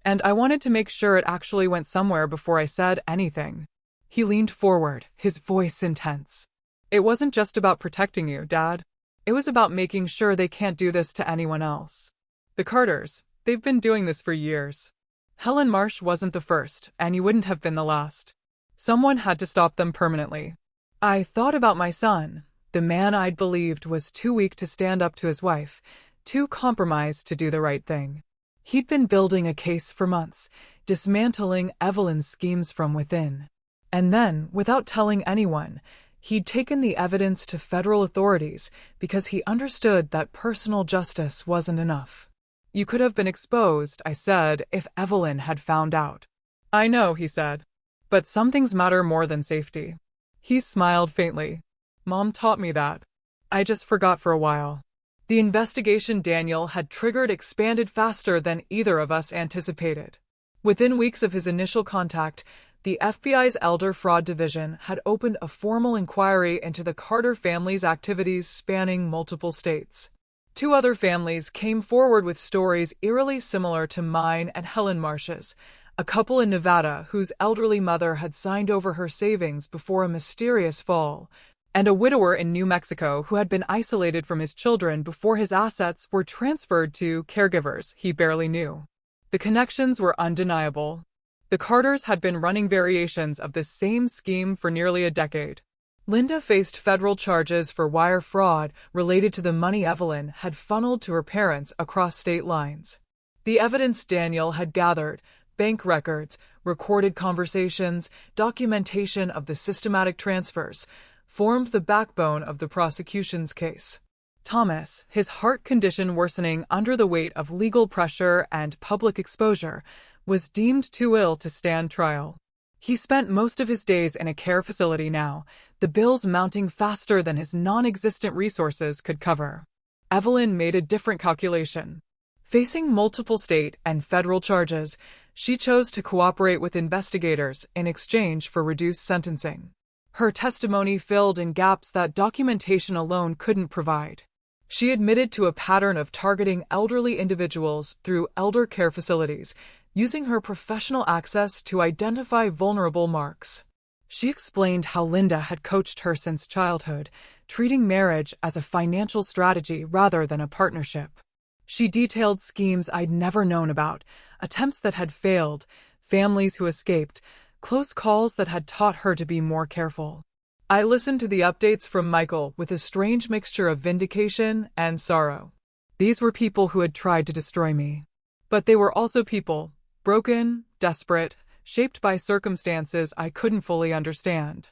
And I wanted to make sure it actually went somewhere before I said anything." He leaned forward, his voice intense. "It wasn't just about protecting you, Dad. It was about making sure they can't do this to anyone else. The Carters, they've been doing this for years. Helen Marsh wasn't the first, and you wouldn't have been the last. Someone had to stop them permanently." I thought about my son, the man I'd believed was too weak to stand up to his wife, too compromised to do the right thing. He'd been building a case for months, dismantling Evelyn's schemes from within. And then, without telling anyone, he'd taken the evidence to federal authorities because he understood that personal justice wasn't enough. "You could have been exposed," I said, "if Evelyn had found out." "I know," he said. "But some things matter more than safety." He smiled faintly. "Mom taught me that. I just forgot for a while." The investigation Daniel had triggered expanded faster than either of us anticipated. Within weeks of his initial contact, the FBI's Elder Fraud Division had opened a formal inquiry into the Carter family's activities spanning multiple states. 2 other families came forward with stories eerily similar to mine and Helen Marsh's, a couple in Nevada whose elderly mother had signed over her savings before a mysterious fall, and a widower in New Mexico who had been isolated from his children before his assets were transferred to caregivers he barely knew. The connections were undeniable. The Carters had been running variations of this same scheme for nearly a decade. Linda faced federal charges for wire fraud related to the money Evelyn had funneled to her parents across state lines. The evidence Daniel had gathered, bank records, recorded conversations, documentation of the systematic transfers, formed the backbone of the prosecution's case. Thomas, his heart condition worsening under the weight of legal pressure and public exposure, was deemed too ill to stand trial. He spent most of his days in a care facility now, the bills mounting faster than his non-existent resources could cover. Evelyn made a different calculation. Facing multiple state and federal charges, she chose to cooperate with investigators in exchange for reduced sentencing. Her testimony filled in gaps that documentation alone couldn't provide. She admitted to a pattern of targeting elderly individuals through elder care facilities, using her professional access to identify vulnerable marks. She explained how Linda had coached her since childhood, treating marriage as a financial strategy rather than a partnership. She detailed schemes I'd never known about, attempts that had failed, families who escaped, close calls that had taught her to be more careful. I listened to the updates from Michael with a strange mixture of vindication and sorrow. These were people who had tried to destroy me. But they were also people, broken, desperate, shaped by circumstances I couldn't fully understand.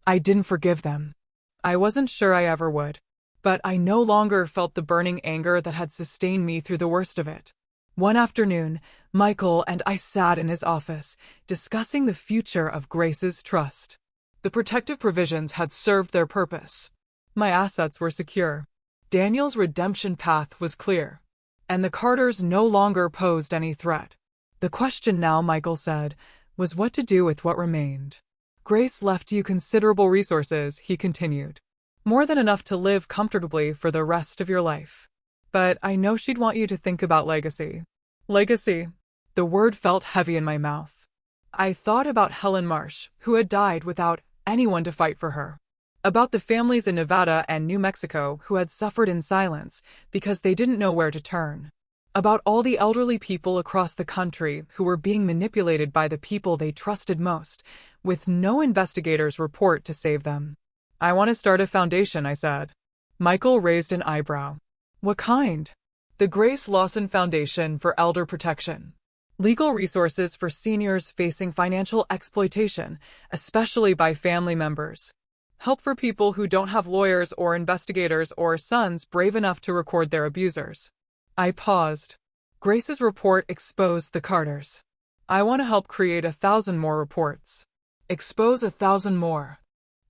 I didn't forgive them. I wasn't sure I ever would. But I no longer felt the burning anger that had sustained me through the worst of it. One afternoon, Michael and I sat in his office, discussing the future of Grace's trust. The protective provisions had served their purpose. My assets were secure. Daniel's redemption path was clear. And the Carters no longer posed any threat. The question now, Michael said, was what to do with what remained. Grace left you considerable resources, he continued. More than enough to live comfortably for the rest of your life. But I know she'd want you to think about legacy. Legacy. The word felt heavy in my mouth. I thought about Helen Marsh, who had died without anyone to fight for her. About the families in Nevada and New Mexico who had suffered in silence because they didn't know where to turn. About all the elderly people across the country who were being manipulated by the people they trusted most, with no investigators' report to save them. I want to start a foundation, I said. Michael raised an eyebrow. What kind? The Grace Lawson Foundation for Elder Protection. Legal resources for seniors facing financial exploitation, especially by family members. Help for people who don't have lawyers or investigators or sons brave enough to record their abusers. I paused. Grace's report exposed the Carters. I want to help create 1,000 more reports. Expose 1,000 more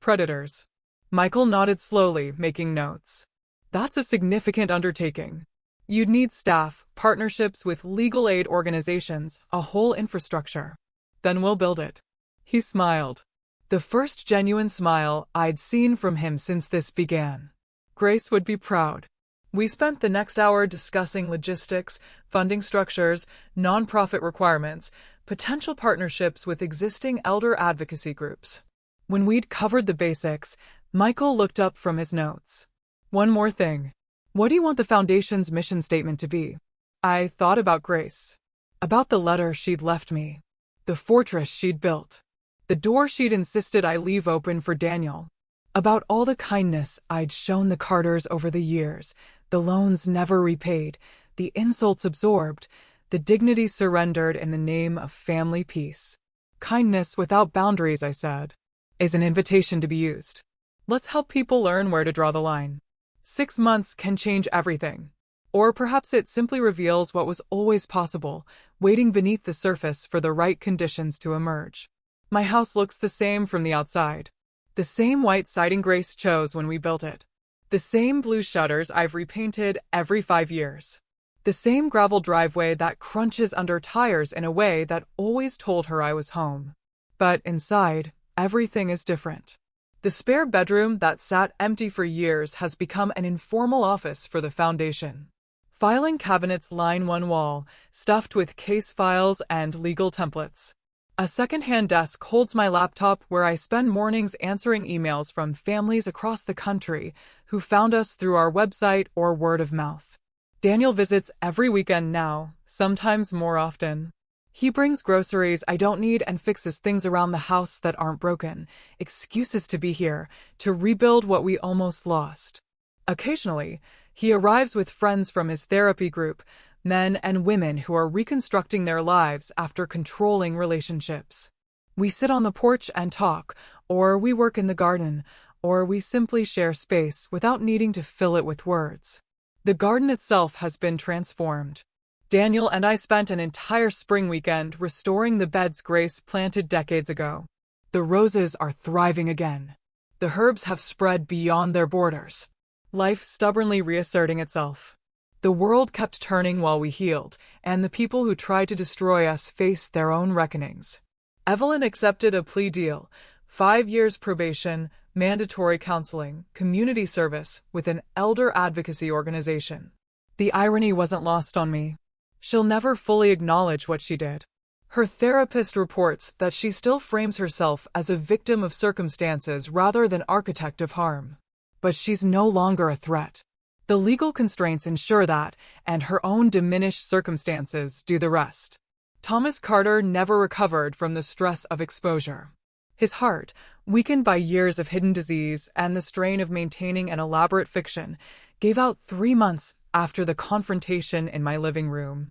predators. Michael nodded slowly, making notes. That's a significant undertaking. You'd need staff, partnerships with legal aid organizations, a whole infrastructure. Then we'll build it. He smiled. The first genuine smile I'd seen from him since this began. Grace would be proud. We spent the next hour discussing logistics, funding structures, nonprofit requirements, potential partnerships with existing elder advocacy groups. When we'd covered the basics, Michael looked up from his notes. One more thing. What do you want the Foundation's mission statement to be? I thought about Grace. About the letter she'd left me. The fortress she'd built. The door she'd insisted I leave open for Daniel. About all the kindness I'd shown the Carters over the years, the loans never repaid, the insults absorbed, the dignity surrendered in the name of family peace. Kindness without boundaries, I said, is an invitation to be used. Let's help people learn where to draw the line. 6 months can change everything. Or perhaps it simply reveals what was always possible, waiting beneath the surface for the right conditions to emerge. My house looks the same from the outside. The same white siding Grace chose when we built it. The same blue shutters I've repainted every 5 years. The same gravel driveway that crunches under tires in a way that always told her I was home. But inside, everything is different. The spare bedroom that sat empty for years has become an informal office for the Foundation. Filing cabinets line one wall, stuffed with case files and legal templates. A second-hand desk holds my laptop where I spend mornings answering emails from families across the country who found us through our website or word of mouth. Daniel visits every weekend now, sometimes more often. He brings groceries I don't need and fixes things around the house that aren't broken, excuses to be here, to rebuild what we almost lost. Occasionally, he arrives with friends from his therapy group, men and women who are reconstructing their lives after controlling relationships. We sit on the porch and talk, or we work in the garden, or we simply share space without needing to fill it with words. The garden itself has been transformed. Daniel and I spent an entire spring weekend restoring the beds Grace planted decades ago. The roses are thriving again. The herbs have spread beyond their borders. Life stubbornly reasserting itself. The world kept turning while we healed, and the people who tried to destroy us faced their own reckonings. Evelyn accepted a plea deal, 5 years probation, mandatory counseling, community service with an elder advocacy organization. The irony wasn't lost on me. She'll never fully acknowledge what she did. Her therapist reports that she still frames herself as a victim of circumstances rather than architect of harm. But she's no longer a threat. The legal constraints ensure that, and her own diminished circumstances do the rest. Thomas Carter never recovered from the stress of exposure. His heart, weakened by years of hidden disease and the strain of maintaining an elaborate fiction, gave out 3 months after the confrontation in my living room.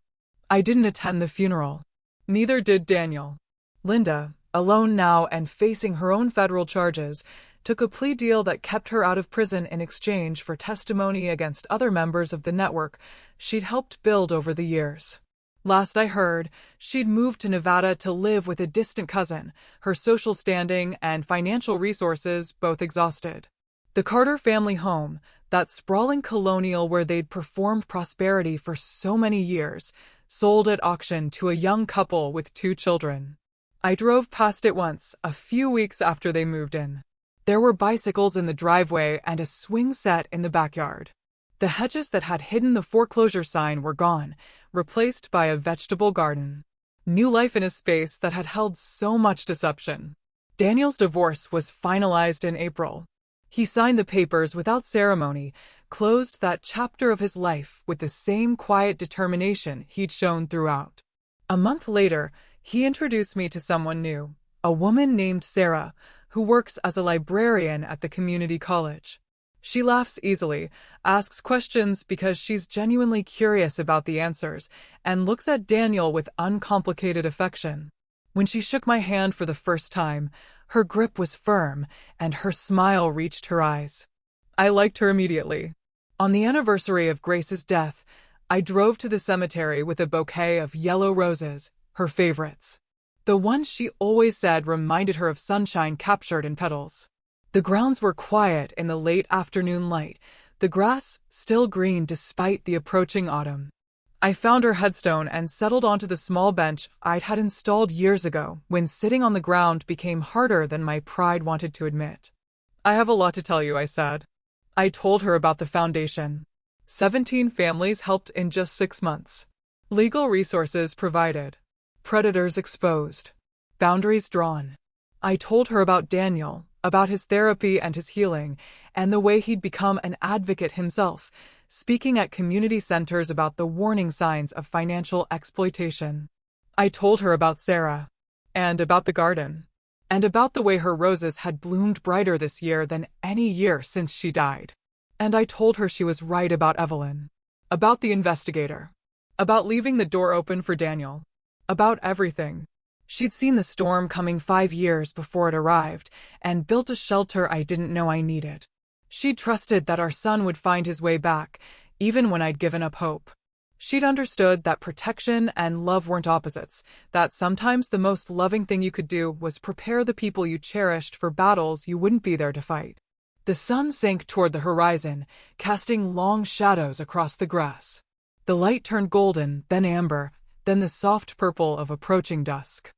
I didn't attend the funeral. Neither did Daniel. Linda, alone now and facing her own federal charges, took a plea deal that kept her out of prison in exchange for testimony against other members of the network she'd helped build over the years. Last I heard, she'd moved to Nevada to live with a distant cousin, her social standing and financial resources both exhausted. The Carter family home, that sprawling colonial where they'd performed prosperity for so many years, sold at auction to a young couple with 2 children. I drove past it once, a few weeks after they moved in. There were bicycles in the driveway and a swing set in the backyard. The hedges that had hidden the foreclosure sign were gone, replaced by a vegetable garden. New life in a space that had held so much deception. Daniel's divorce was finalized in April. He signed the papers without ceremony, closed that chapter of his life with the same quiet determination he'd shown throughout. A month later, he introduced me to someone new, a woman named Sarah, who works as a librarian at the community college. She laughs easily, asks questions because she's genuinely curious about the answers, and looks at Daniel with uncomplicated affection. When she shook my hand for the first time, her grip was firm, and her smile reached her eyes. I liked her immediately. On the anniversary of Grace's death, I drove to the cemetery with a bouquet of yellow roses, her favorites. The ones she always said reminded her of sunshine captured in petals. The grounds were quiet in the late afternoon light, the grass still green despite the approaching autumn. I found her headstone and settled onto the small bench I'd had installed years ago when sitting on the ground became harder than my pride wanted to admit. I have a lot to tell you, I said. I told her about the foundation. 17 families helped in just 6 months. Legal resources provided. Predators exposed. Boundaries drawn. I told her about Daniel, about his therapy and his healing, and the way he'd become an advocate himself, speaking at community centers about the warning signs of financial exploitation. I told her about Sarah, and about the garden, and about the way her roses had bloomed brighter this year than any year since she died. And I told her she was right about Evelyn, about the investigator, about leaving the door open for Daniel, about everything. She'd seen the storm coming 5 years before it arrived, and built a shelter I didn't know I needed. She'd trusted that our son would find his way back, even when I'd given up hope. She'd understood that protection and love weren't opposites, that sometimes the most loving thing you could do was prepare the people you cherished for battles you wouldn't be there to fight. The sun sank toward the horizon, casting long shadows across the grass. The light turned golden, then amber, then the soft purple of approaching dusk.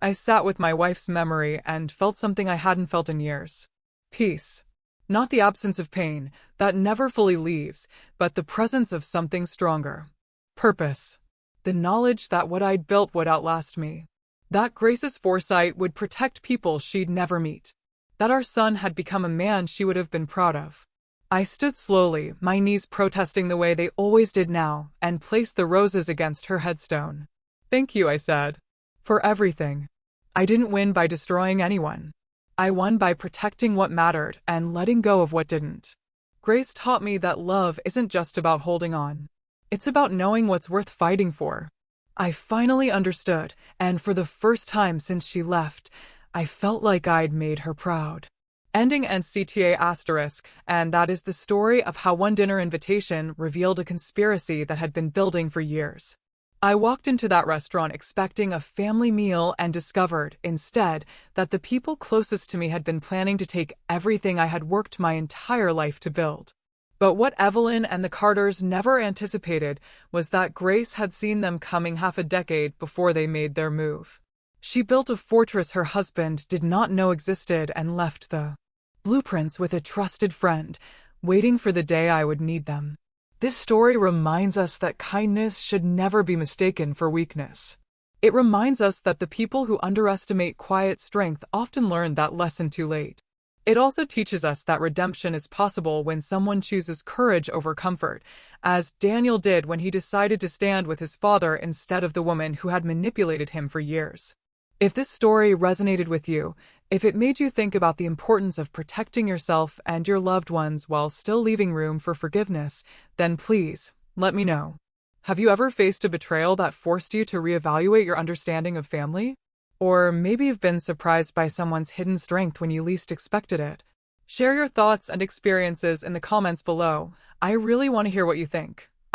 I sat with my wife's memory and felt something I hadn't felt in years. Peace. Not the absence of pain, that never fully leaves, but the presence of something stronger. Purpose. The knowledge that what I'd built would outlast me. That Grace's foresight would protect people she'd never meet. That our son had become a man she would have been proud of. I stood slowly, my knees protesting the way they always did now, and placed the roses against her headstone. Thank you, I said. For everything. I didn't win by destroying anyone. I won by protecting what mattered and letting go of what didn't. Grace taught me that love isn't just about holding on. It's about knowing what's worth fighting for. I finally understood, and for the first time since she left, I felt like I'd made her proud. Ending NCTA*, and that is the story of how one dinner invitation revealed a conspiracy that had been building for years. I walked into that restaurant expecting a family meal and discovered, instead, that the people closest to me had been planning to take everything I had worked my entire life to build. But what Evelyn and the Carters never anticipated was that Grace had seen them coming half a decade before they made their move. She built a fortress her husband did not know existed and left the blueprints with a trusted friend, waiting for the day I would need them. This story reminds us that kindness should never be mistaken for weakness. It reminds us that the people who underestimate quiet strength often learn that lesson too late. It also teaches us that redemption is possible when someone chooses courage over comfort, as Daniel did when he decided to stand with his father instead of the woman who had manipulated him for years. If this story resonated with you, if it made you think about the importance of protecting yourself and your loved ones while still leaving room for forgiveness, then please, let me know. Have you ever faced a betrayal that forced you to reevaluate your understanding of family? Or maybe you've been surprised by someone's hidden strength when you least expected it. Share your thoughts and experiences in the comments below. I really want to hear what you think. ****